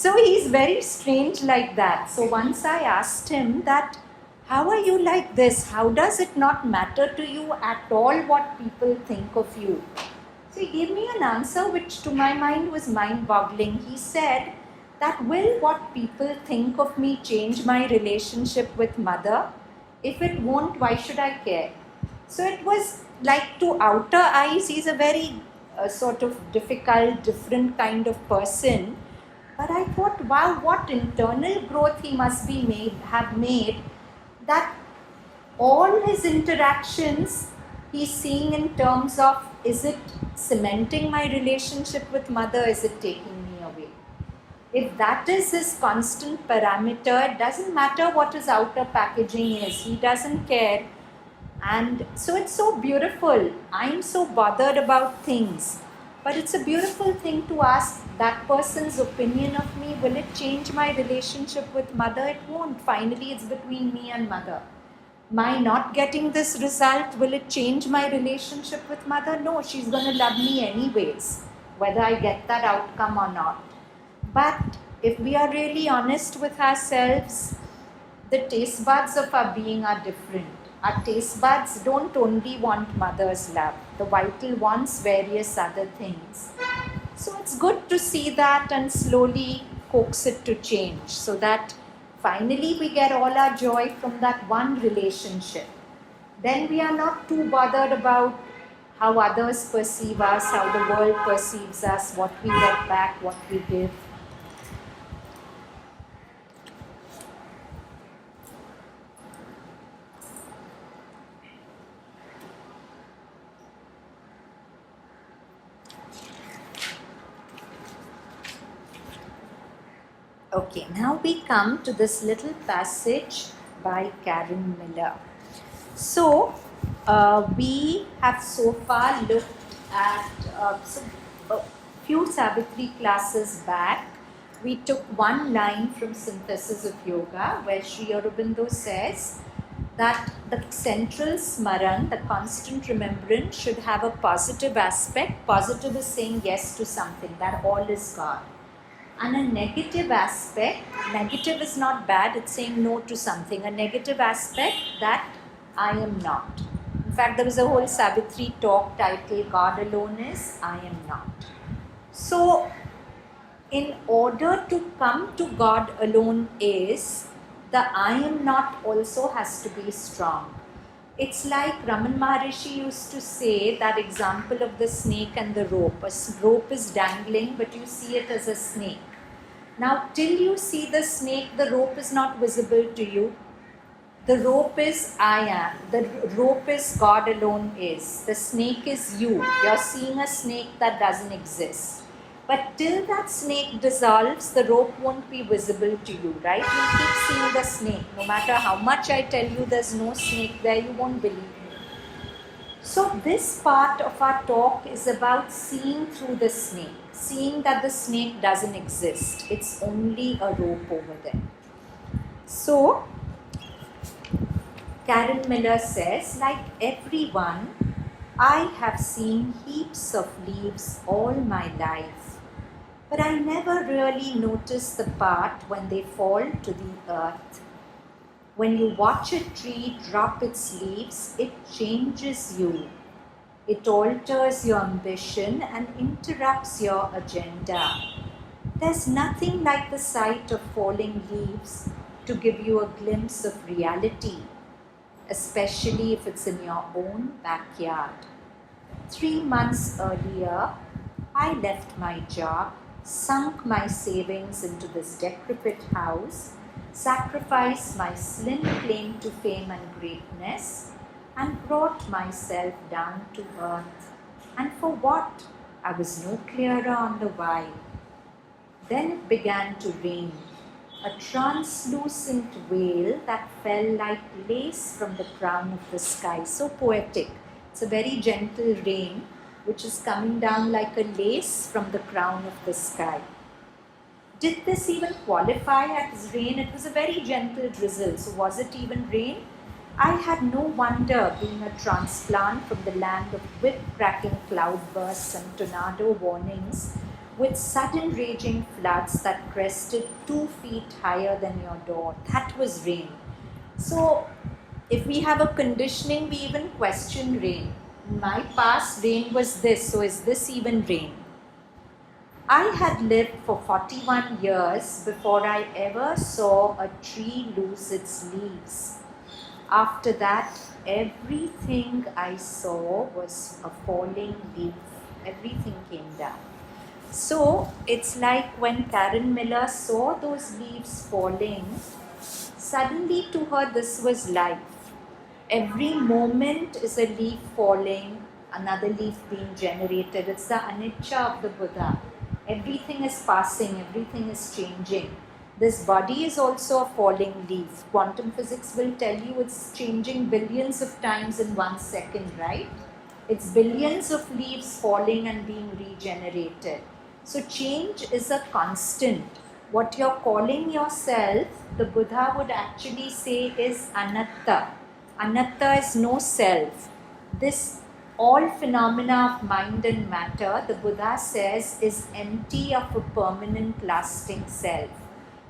So he's very strange like that. So once I asked him that, "How are you like this? How does it not matter to you at all what people think of you?" So he gave me an answer which to my mind was mind-boggling. He said that, "Will what people think of me change my relationship with mother? If it won't, why should I care?" So it was like, to outer eyes, he's a very sort of difficult, different kind of person. But I thought, wow, what internal growth he must have made, that all his interactions he's seeing in terms of, is it cementing my relationship with mother, is it taking me away? If that is his constant parameter, it doesn't matter what his outer packaging is, he doesn't care. And so it's so beautiful. I'm so bothered about things, but it's a beautiful thing to ask that person's opinion of me. Will it change my relationship with mother? It won't. Finally, it's between me and mother. My not getting this result, will it change my relationship with mother? No, she's going to love me anyways, whether I get that outcome or not. But if we are really honest with ourselves, the taste buds of our being are different. Our taste buds don't only want mother's love. The vital wants various other things. So it's good to see that and slowly coax it to change, so that finally we get all our joy from that one relationship. Then we are not too bothered about how others perceive us, how the world perceives us, what we get back, what we give. Okay, now we come to this little passage by Karen Miller. So, we have so far looked at a few Savitri classes back. We took one line from Synthesis of Yoga, where Sri Aurobindo says that the central smaran, the constant remembrance, should have a positive aspect. Positive is saying yes to something, that all is God. And a negative aspect, negative is not bad, it's saying no to something. A negative aspect, that I am not. In fact, there was a whole Savitri talk titled God Alone Is, I Am Not. So, in order to come to God alone is, the I am not also has to be strong. It's like Raman Maharishi used to say, that example of the snake and the rope. A rope is dangling, but you see it as a snake. Now, till you see the snake, the rope is not visible to you. The rope is I am. The rope is God alone is. The snake is you. You're seeing a snake that doesn't exist. But till that snake dissolves, the rope won't be visible to you, right? You'll keep seeing the snake. No matter how much I tell you there's no snake there, you won't believe me. So this part of our talk is about seeing through the snake. Seeing that the snake doesn't exist. It's only a rope over there. So, Karen Miller says, like everyone, I have seen heaps of leaves all my life, but I never really notice the part when they fall to the earth. When you watch a tree drop its leaves, it changes you. It alters your ambition and interrupts your agenda. There's nothing like the sight of falling leaves to give you a glimpse of reality, especially if it's in your own backyard. 3 months earlier, I left my job, sunk my savings into this decrepit house, sacrificed my slim claim to fame and greatness, and brought myself down to earth. And for what? I was no clearer on the why. Then it began to rain, a translucent veil that fell like lace from the crown of the sky. So poetic. It's a very gentle rain which is coming down like a lace from the crown of the sky. Did this even qualify as rain? It was a very gentle drizzle. So was it even rain? I had no wonder, being a transplant from the land of whip-cracking cloudbursts and tornado warnings, with sudden raging floods that crested 2 feet higher than your door. That was rain. So if we have a conditioning, we even question rain. In my past, rain was this, so is this even rain? I had lived for 41 years before I ever saw a tree lose its leaves. After that, everything I saw was a falling leaf. Everything came down. So it's like when Karen Miller saw those leaves falling, suddenly to her this was life. Every moment is a leaf falling, another leaf being generated. It's the anicca of the Buddha. Everything is passing, everything is changing. This body is also a falling leaf. Quantum physics will tell you it's changing billions of times in 1 second, right? It's billions of leaves falling and being regenerated. So change is a constant. What you're calling yourself, the Buddha would actually say is anatta. Anatta is no self. This all phenomena of mind and matter, the Buddha says, is empty of a permanent lasting self.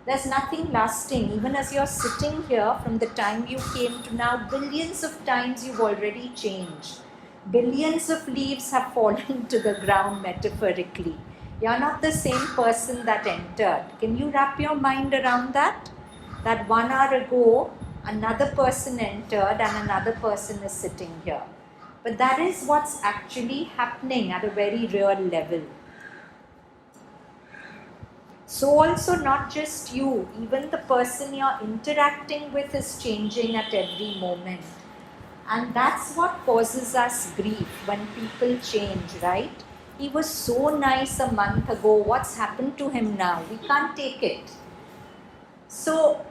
There's nothing lasting. Even as you're sitting here, from the time you came to now, billions of times you've already changed. Billions of leaves have fallen to the ground metaphorically. You're not the same person that entered. Can you wrap your mind around that? That 1 hour ago, another person entered and another person is sitting here. But that is what's actually happening at a very real level. So also not just you, even the person you're interacting with is changing at every moment. And that's what causes us grief when people change, right? He was so nice a month ago. What's happened to him now? We can't take it. So,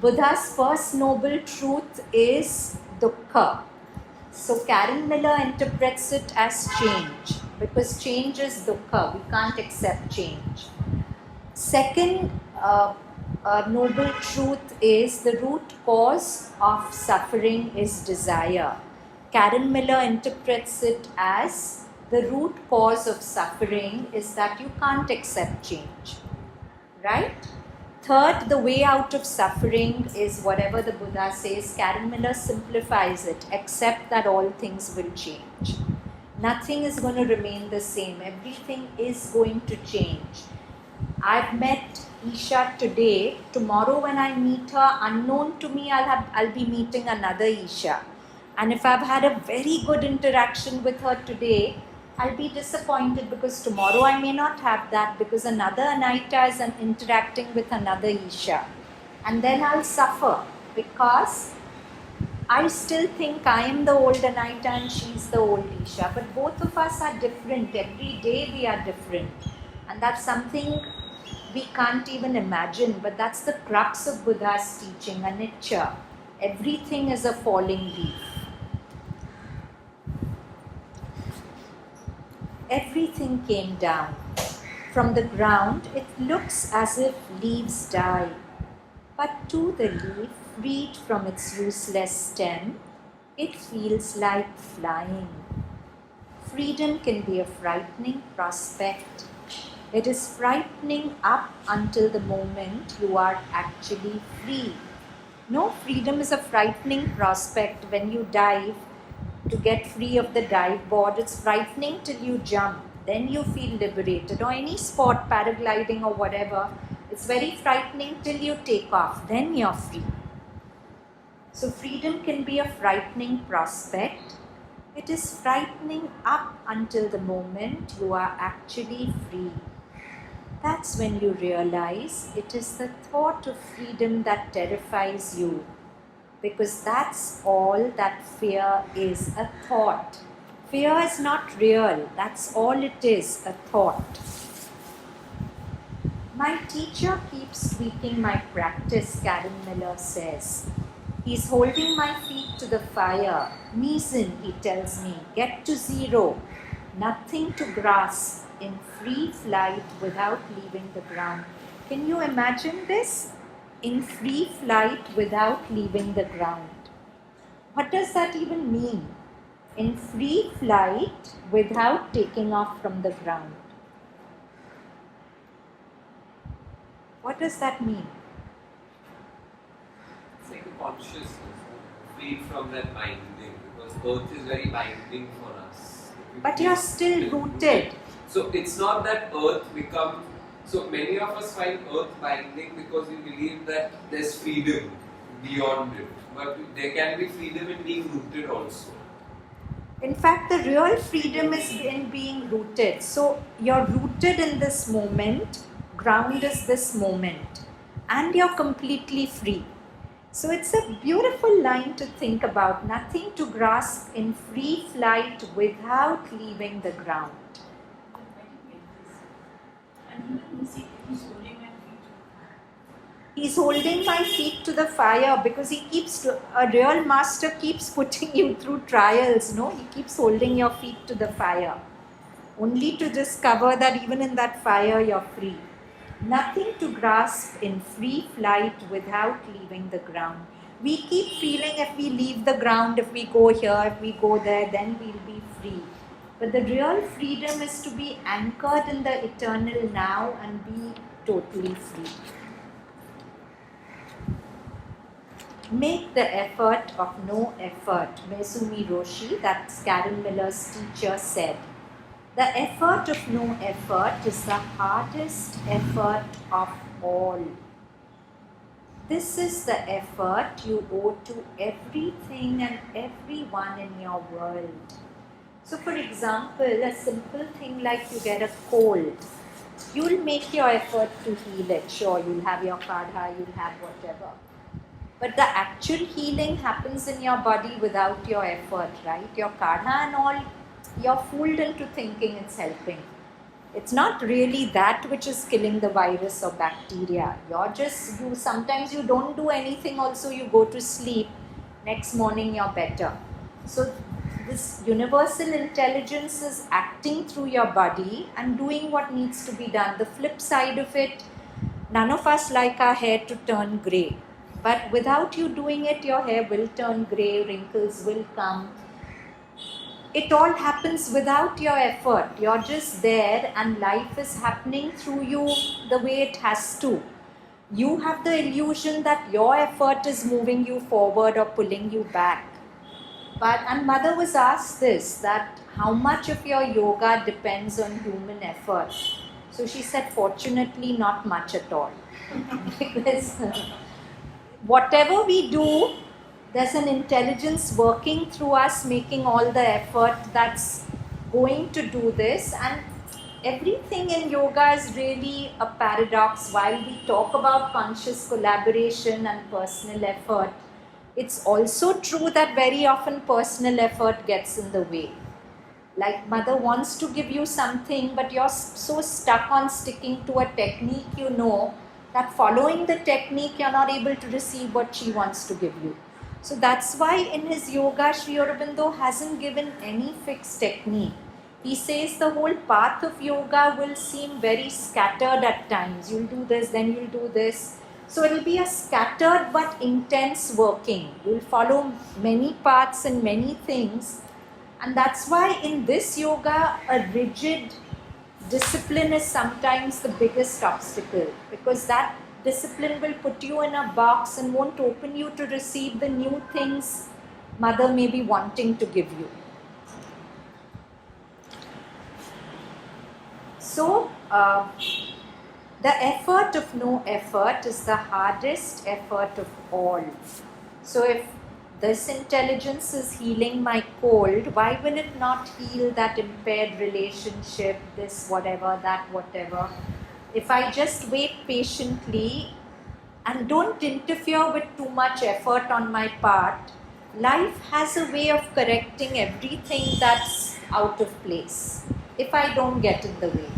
Buddha's first noble truth is dukkha. So, Karen Miller interprets it as change, because change is dukkha. We can't accept change. Second noble truth is the root cause of suffering is desire. Karen Miller interprets it as the root cause of suffering is that you can't accept change. Right? Third, the way out of suffering is whatever the Buddha says. Karen Miller simplifies it. Accept that all things will change. Nothing is going to remain the same. Everything is going to change. I've met Isha today. Tomorrow when I meet her, unknown to me, I'll be meeting another Isha. And if I've had a very good interaction with her today, I'll be disappointed because tomorrow I may not have that, because another Anahita is interacting with another Isha. And then I'll suffer because I still think I am the old Anahita and she's the old Isha. But both of us are different. Every day we are different. And that's something we can't even imagine. But that's the crux of Buddha's teaching, anicca. Everything is a falling leaf. Everything came down. From the ground, it looks as if leaves die. But to the leaf, freed from its useless stem, it feels like flying. Freedom can be a frightening prospect. It is frightening up until the moment you are actually free. No, freedom is a frightening prospect when you dive to get free of the dive board. It's frightening till you jump. Then you feel liberated. Or any sport, paragliding or whatever. It's very frightening till you take off. Then you're free. So freedom can be a frightening prospect. It is frightening up until the moment you are actually free. That's when you realize it is the thought of freedom that terrifies you. Because that's all that fear is, a thought. Fear is not real. That's all it is, a thought. My teacher keeps tweaking my practice, Karen Miller says. He's holding my feet to the fire. Meason, he tells me, get to zero. Nothing to grasp, in free flight without leaving the ground. Can you imagine this? In free flight without leaving the ground. What does that even mean? In free flight without taking off from the ground. What does that mean? It's like a consciousness, freed from that binding, because earth is very binding for us. But you're still rooted. So it's not that earth becomes. So many of us find earth binding because we believe that there's freedom beyond it. But there can be freedom in being rooted also. In fact, the real freedom is in being rooted. So you're rooted in this moment, ground is this moment, and you're completely free. So it's a beautiful line to think about. Nothing to grasp, in free flight without leaving the ground. He's holding my feet to the fire because a real master keeps putting you through trials, no? He keeps holding your feet to the fire. Only to discover that even in that fire you're free. Nothing to grasp, in free flight without leaving the ground. We keep feeling if we leave the ground, if we go here, if we go there, then we'll be free. But the real freedom is to be anchored in the eternal now and be totally free. Make the effort of no effort. Mesumi Roshi, that's Karen Miller's teacher, said. The effort of no effort is the hardest effort of all. This is the effort you owe to everything and everyone in your world. So for example, a simple thing like you get a cold, you'll make your effort to heal it. Sure, you'll have your kadha, you'll have whatever. But the actual healing happens in your body without your effort, right? Your kadha and all, you're fooled into thinking it's helping. It's not really that which is killing the virus or bacteria. Sometimes you don't do anything also, you go to sleep, next morning you're better. So this universal intelligence is acting through your body and doing what needs to be done. The flip side of it, none of us like our hair to turn grey. But without you doing it, your hair will turn grey, wrinkles will come. It all happens without your effort. You're just there and life is happening through you the way it has to. You have the illusion that your effort is moving you forward or pulling you back. And Mother was asked this, that how much of your yoga depends on human effort. So she said, fortunately, not much at all. Because whatever we do, there's an intelligence working through us, making all the effort that's going to do this. And everything in yoga is really a paradox. While we talk about conscious collaboration and personal effort, it's also true that very often personal effort gets in the way. Like Mother wants to give you something, but you're so stuck on sticking to a technique, that following the technique, you're not able to receive what she wants to give you. So that's why in his yoga, Sri Aurobindo hasn't given any fixed technique. He says the whole path of yoga will seem very scattered at times. You'll do this, then you'll do this. So it will be a scattered but intense working. You'll follow many paths and many things. And that's why in this yoga, a rigid discipline is sometimes the biggest obstacle, because that Discipline will put you in a box and won't open you to receive the new things mother may be wanting to give you. So, the effort of no effort is the hardest effort of all. So, if this intelligence is healing my cold, why will it not heal that impaired relationship, this whatever, that whatever? If I just wait patiently and don't interfere with too much effort on my part, life has a way of correcting everything that's out of place if I don't get in the way.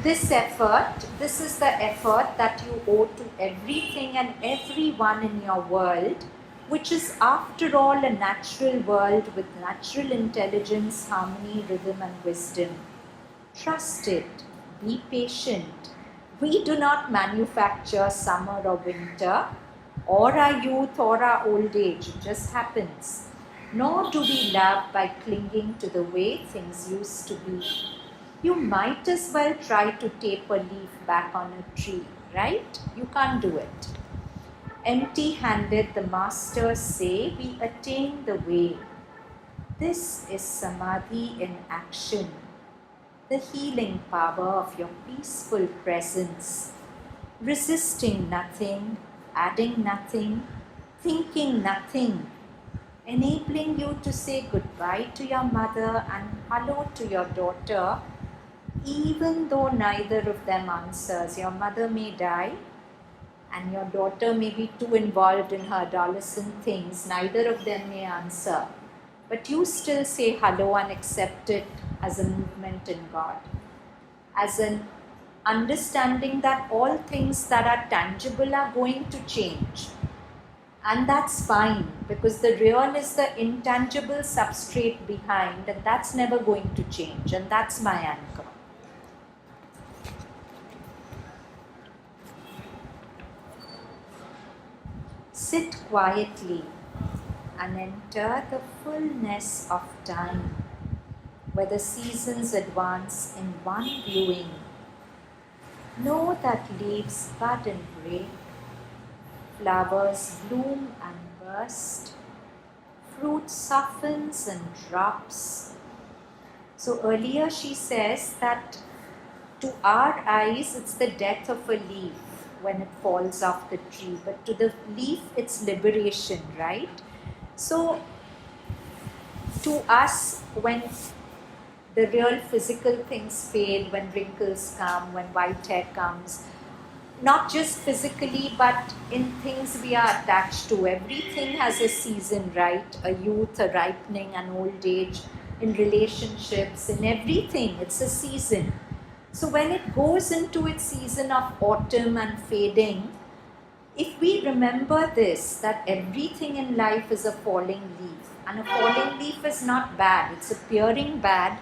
This effort, this is the effort that you owe to everything and everyone in your world, which is after all a natural world with natural intelligence, harmony, rhythm and wisdom. Trust it. Be patient. We do not manufacture summer or winter, or our youth or our old age. It just happens. Nor do we love by clinging to the way things used to be. You might as well try to tape a leaf back on a tree, right? You can't do it. Empty-handed, the masters say, we attain the way. This is Samadhi in action, the healing power of your peaceful presence, resisting nothing, adding nothing, thinking nothing, enabling you to say goodbye to your mother and hello to your daughter, even though neither of them answers. Your mother may die and your daughter may be too involved in her adolescent things, neither of them may answer. But you still say hello and accept it as a movement in God, as an understanding that all things that are tangible are going to change. And that's fine, because the real is the intangible substrate behind, and that's never going to change, and that's my anchor. Sit quietly and enter the fullness of time, where the seasons advance in one viewing. Know that leaves bud and break, flowers bloom and burst, fruit softens and drops. So earlier she says that to our eyes it's the death of a leaf when it falls off the tree, but to the leaf it's liberation, right? So to us, when the real physical things fade, when wrinkles come, when white hair comes, not just physically but in things we are attached to, everything has a season, right? A youth, a ripening, an old age, in relationships, in everything, it's a season. So when it goes into its season of autumn and fading, if we remember this, that everything in life is a falling leaf, and a falling leaf is not bad, it's appearing bad,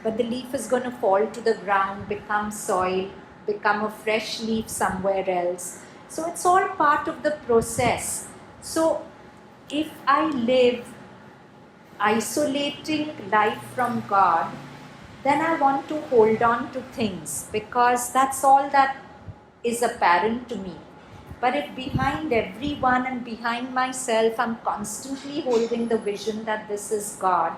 but the leaf is going to fall to the ground, become soil, become a fresh leaf somewhere else. So it's all part of the process. So if I live isolating life from God, then I want to hold on to things because that's all that is apparent to me. But if behind everyone and behind myself I'm constantly holding the vision that this is God,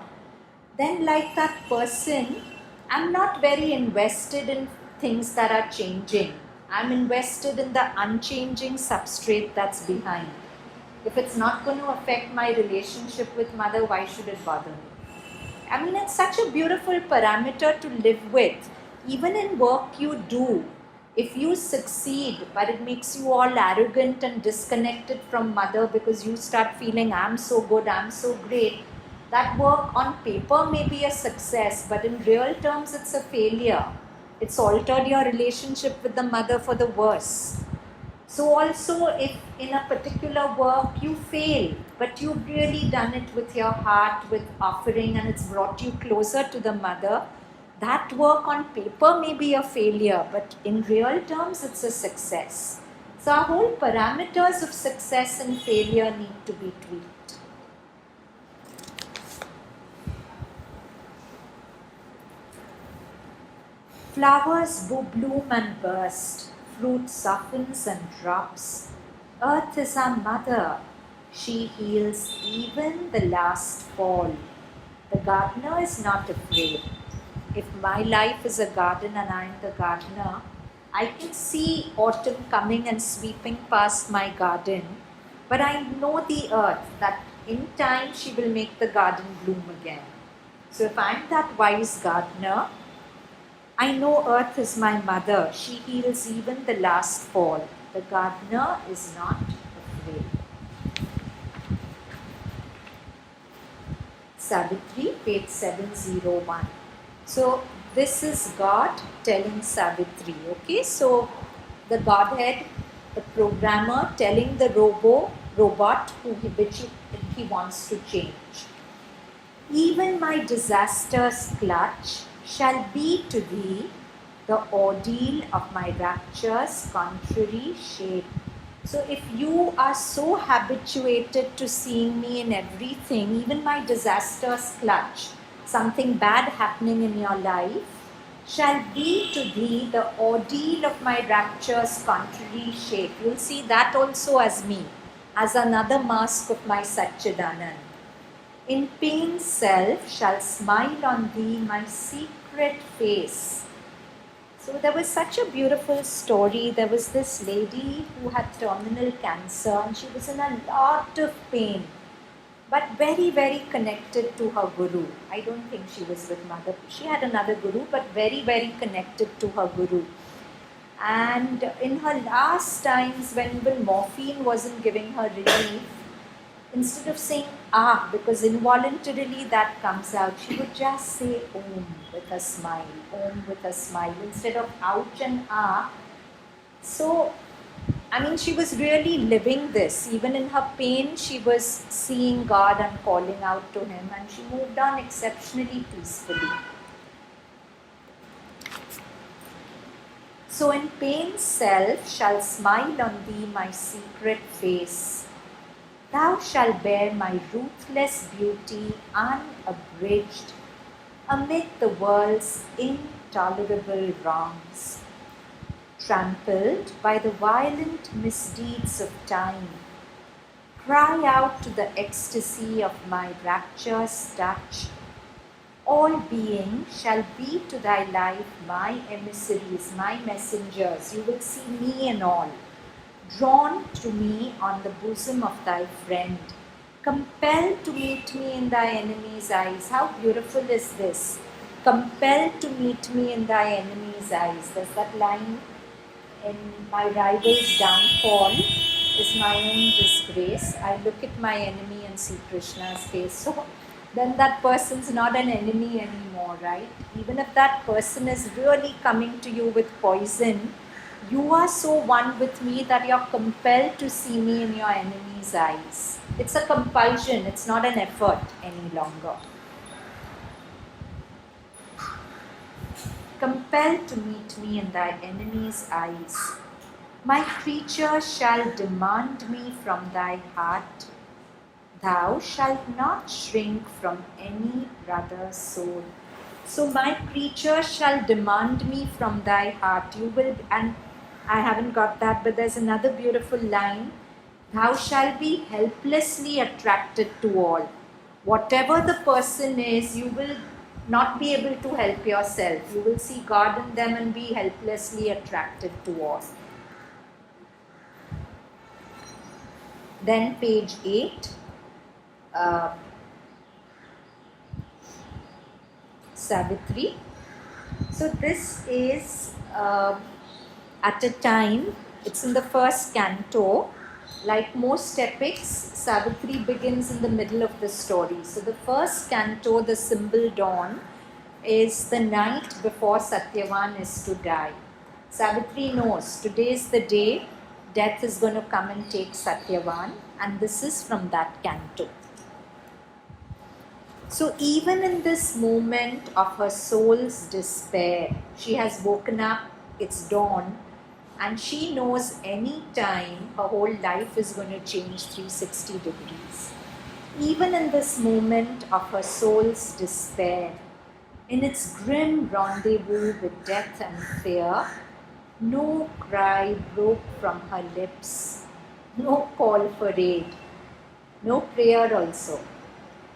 then like that person, I'm not very invested in things that are changing. I'm invested in the unchanging substrate that's behind. If it's not going to affect my relationship with mother, why should it bother me? I mean, it's such a beautiful parameter to live with. Even in work you do, if you succeed, but it makes you all arrogant and disconnected from mother because you start feeling, I'm so good, I'm so great, that work on paper may be a success, but in real terms it's a failure. It's altered your relationship with the mother for the worse. So also if in a particular work you fail, but you've really done it with your heart, with offering, and it's brought you closer to the mother, that work on paper may be a failure, but in real terms it's a success. So our whole parameters of success and failure need to be tweaked. Flowers bloom and burst, fruit softens and drops. Earth is our mother. She heals even the last fall. The gardener is not afraid. If my life is a garden and I am the gardener, I can see autumn coming and sweeping past my garden, but I know the earth that in time she will make the garden bloom again. So if I'm that wise gardener, I know earth is my mother. She heals even the last fall. The gardener is not afraid. Savitri, page 701. So this is God telling Savitri. Okay, so the Godhead, the programmer telling the robot which he wants to change. Even my disaster's clutch shall be to thee the ordeal of my rapture's contrary shape. So if you are so habituated to seeing me in everything, even my disaster's clutch, something bad happening in your life, shall be to thee the ordeal of my rapture's contrary shape. You'll see that also as me, as another mask of my Satchidanand. In pain's self shall smile on thee my secret face. So there was such a beautiful story. There was this lady who had terminal cancer and she was in a lot of pain, but very, very connected to her guru. I don't think she was with Mother. She had another guru, but very, very connected to her guru. And in her last times, when even morphine wasn't giving her relief, instead of saying ah, because involuntarily that comes out, she would just say om with a smile, om with a smile, instead of ouch and ah. So, I mean, she was really living this. Even in her pain, she was seeing God and calling out to Him, and she moved on exceptionally peacefully. So, in pain's self shall smile on thee my secret face. Thou shalt bear my ruthless beauty unabridged amid the world's intolerable wrongs. Trampled by the violent misdeeds of time, cry out to the ecstasy of my rapture's touch. All being shall be to thy life my emissaries, my messengers. You will see me and all, drawn to me on the bosom of thy friend, compelled to meet me in thy enemy's eyes. How beautiful is this? Compelled to meet me in thy enemy's eyes. There's that line in my rival's downfall is my own disgrace. I look at my enemy and see Krishna's face. So then that person's not an enemy anymore, right? Even if that person is really coming to you with poison, you are so one with me that you're compelled to see me in your enemy's eyes. It's a compulsion, it's not an effort any longer. Compelled to meet me in thy enemy's eyes. My creature shall demand me from thy heart. Thou shalt not shrink from any brother's soul. So my creature shall demand me from thy heart. You will, and I haven't got that, but there's another beautiful line. Thou shalt be helplessly attracted to all. Whatever the person is, you will not be able to help yourself. You will see God in them and be helplessly attracted to all. Then page 8. Savitri. So this is at a time, it's in the first canto. Like most epics, Savitri begins in the middle of the story. So the first canto, the symbol dawn, is the night before Satyavan is to die. Savitri knows today is the day death is going to come and take Satyavan, and this is from that canto. So even in this moment of her soul's despair, she has woken up, it's dawn, and she knows any time her whole life is going to change 360 degrees. Even in this moment of her soul's despair, in its grim rendezvous with death and fear, No cry broke from her lips, no call for aid, no prayer also.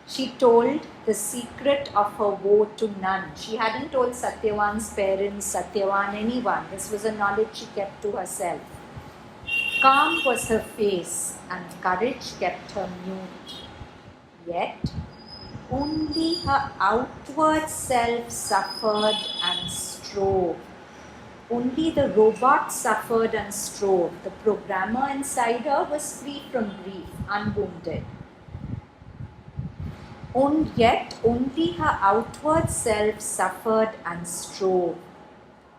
She told the secret of her woe to none. She hadn't told Satyavan's parents, Satyavan, anyone. This was a knowledge she kept to herself. Calm was her face, and courage kept her mute. Yet, only her outward self suffered and strove. Only the robot suffered and strove. The programmer inside her was free from grief, unwounded. Yet only her outward self suffered and strove.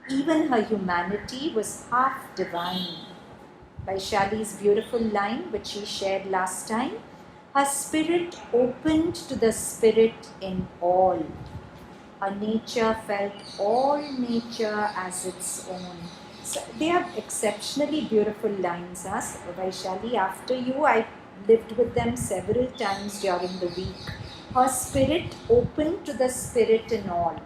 Even her humanity was half divine. Vaishali's beautiful line, which she shared last time, her spirit opened to the spirit in all. Her nature felt all nature as its own. So they are exceptionally beautiful lines. Vaishali, after you, I lived with them several times during the week. Her spirit open to the spirit in all.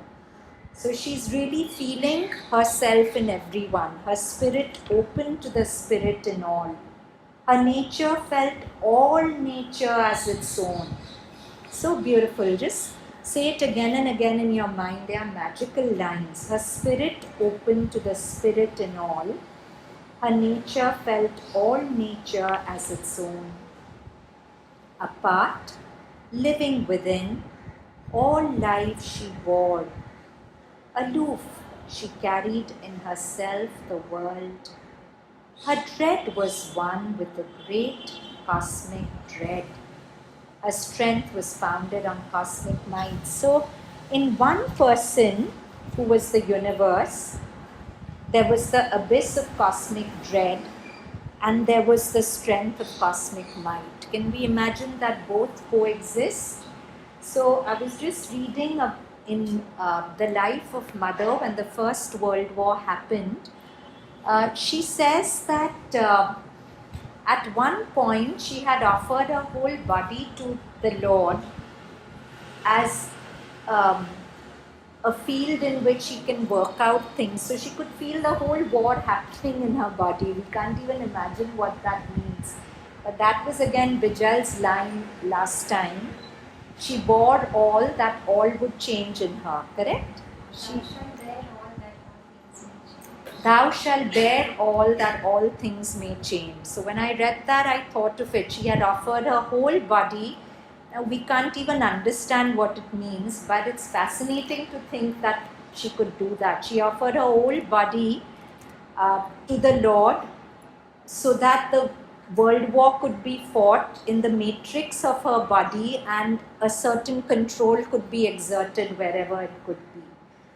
So she's really feeling herself in everyone. Her spirit open to the spirit in all. Her nature felt all nature as its own. So beautiful. Just say it again and again in your mind. They are magical lines. Her spirit open to the spirit in all. Her nature felt all nature as its own. Apart, living within, all life she bore. Aloof, she carried in herself the world. Her dread was one with the great cosmic dread. Her strength was founded on cosmic might. So, in one person who was the universe, there was the abyss of cosmic dread and there was the strength of cosmic might. Can we imagine that both coexist? So I was just reading in the life of Mother when the First World War happened. She says that at one point she had offered her whole body to the Lord as a field in which she can work out things. So she could feel the whole war happening in her body. We can't even imagine what that means. But that was again Bijal's line last time. She bore all that all would change in her, correct? Thou shalt bear all that all things may change. So when I read that, I thought of it. She had offered her whole body. Now we can't even understand what it means, but it's fascinating to think that she could do that. She offered her whole body to the Lord so that the world war could be fought in the matrix of her body and a certain control could be exerted wherever it could be.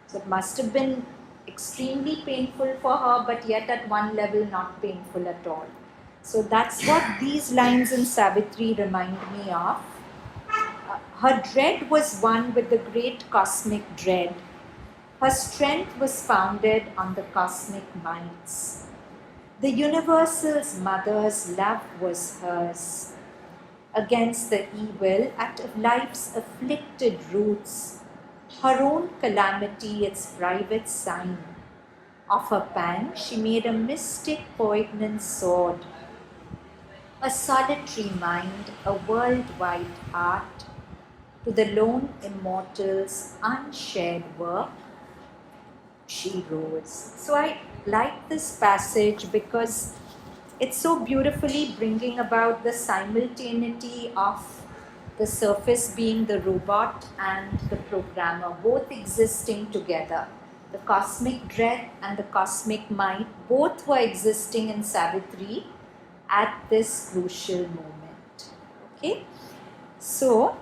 So it must have been extremely painful for her, but yet at one level not painful at all. So that's what these lines in Savitri remind me of. Her dread was one with the great cosmic dread. Her strength was founded on the cosmic mights. The universal's mother's love was hers. Against the evil at life's afflicted roots, her own calamity its private sign. Of her pang she made a mystic poignant sword. A solitary mind, a worldwide heart, to the lone immortal's unshared work, she rose. So I like this passage because it's so beautifully bringing about the simultaneity of the surface being the robot and the programmer, both existing together. The cosmic dread and the cosmic might, both were existing in Savitri at this crucial moment. Okay? So,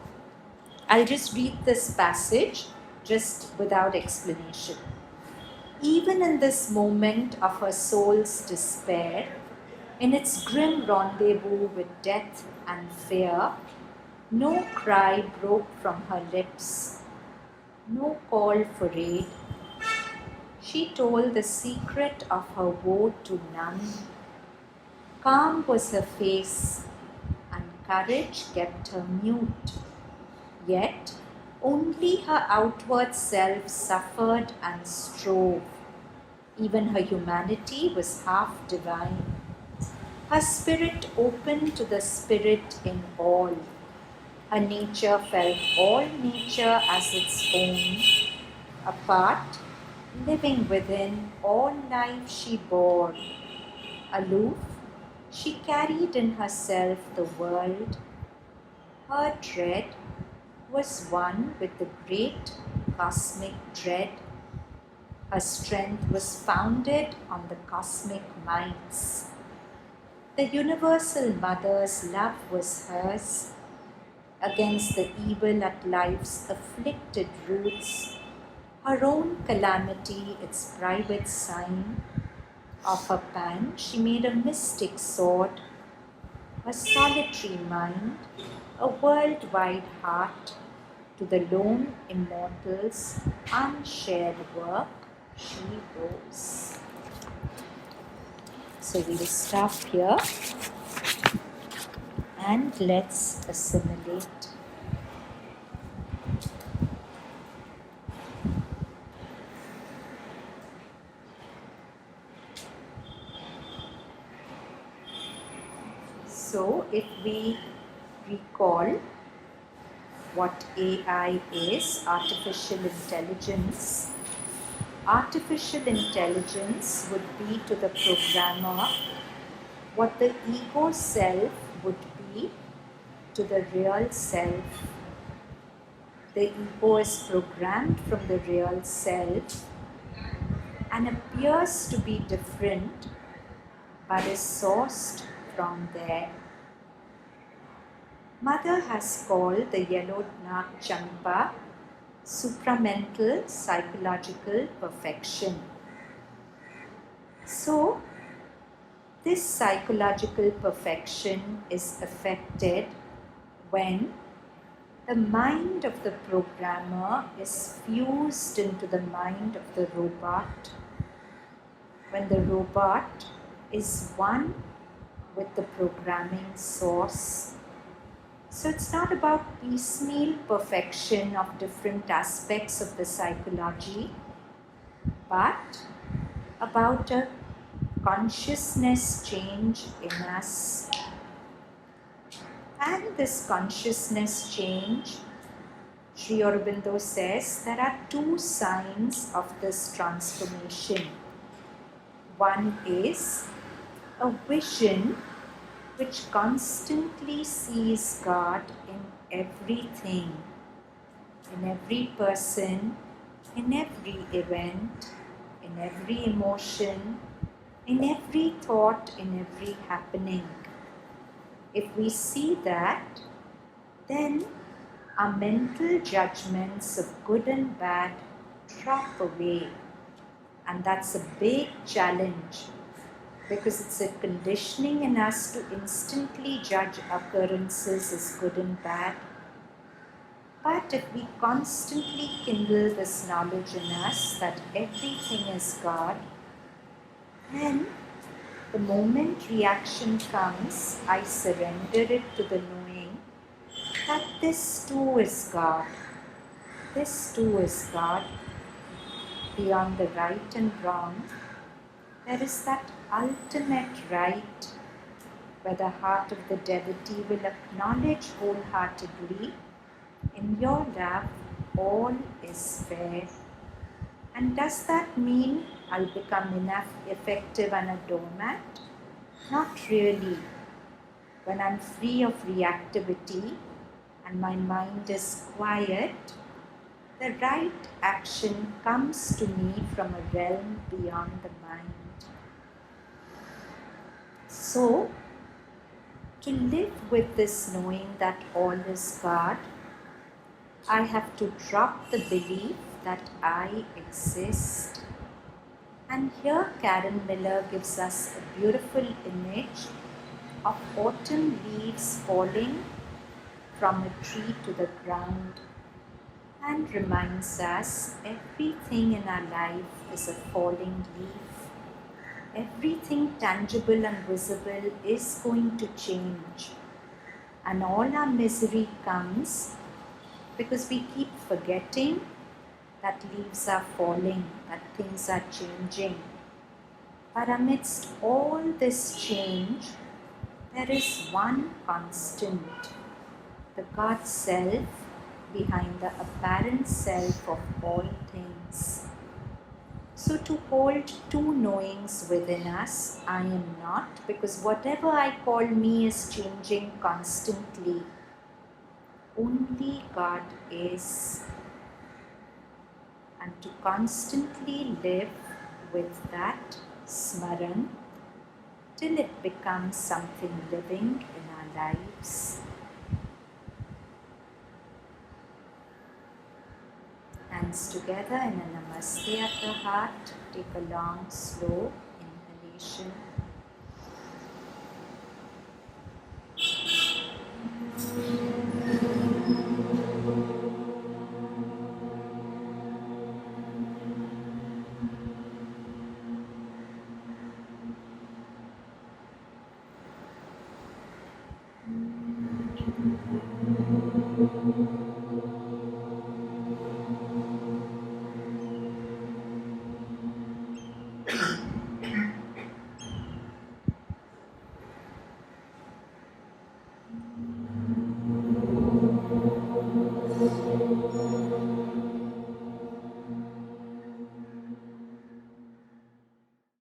I'll just read this passage just without explanation. Even in this moment of her soul's despair, in its grim rendezvous with death and fear, no cry broke from her lips, no call for aid. She told the secret of her woe to none. Calm was her face, and courage kept her mute. Yet only her outward self suffered and strove. Even her humanity was half divine. Her spirit open to the spirit in all. Her nature felt all nature as its own. Apart, living within, all life she bore. Aloof, she carried in herself the world. Her dread was one with the great cosmic dread. Her strength was founded on the cosmic mights. The universal mother's love was hers. Against the evil at life's afflicted roots, her own calamity its private sign. Of her pan she made a mystic sword, a solitary mind, a worldwide heart. To the lone immortals' unshared work she rose. So we will stop here and let's assimilate. So if we recall what AI is, artificial intelligence would be to the programmer what the ego self would be to the real self. The ego is programmed from the real self and appears to be different but is sourced from there. Mother has called the yellow Nag Champa supramental psychological perfection. So, this psychological perfection is affected when the mind of the programmer is fused into the mind of the robot, when the robot is one with the programming source. So it's not about piecemeal perfection of different aspects of the psychology, but about a consciousness change in us. And this consciousness change, Sri Aurobindo says, there are two signs of this transformation. One is a vision which constantly sees God in everything, in every person, in every event, in every emotion, in every thought, in every happening. If we see that, then our mental judgments of good and bad drop away. And that's a big challenge, because it's a conditioning in us to instantly judge occurrences as good and bad. But if we constantly kindle this knowledge in us that everything is God, then the moment reaction comes, I surrender it to the knowing that this too is God. This too is God. Beyond the right and wrong, there is that ultimate right where the heart of the devotee will acknowledge wholeheartedly, in your love all is fair. And does that mean I'll become ineffective and a doormat? Not really. When I'm free of reactivity and my mind is quiet, the right action comes to me from a realm beyond the mind. So, to live with this knowing that all is God, I have to drop the belief that I exist. And here Karen Miller gives us a beautiful image of autumn leaves falling from a tree to the ground, and reminds us everything in our life is a falling leaf. Everything tangible and visible is going to change, and all our misery comes because we keep forgetting that leaves are falling, that things are changing. But amidst all this change, there is one constant, the God self behind the apparent self of all things. So to hold two knowings within us, I am not, because whatever I call me is changing constantly. Only God is. And to constantly live with that smaran till it becomes something living in our lives. Hands together in a namaste at the heart. Take a long, slow inhalation.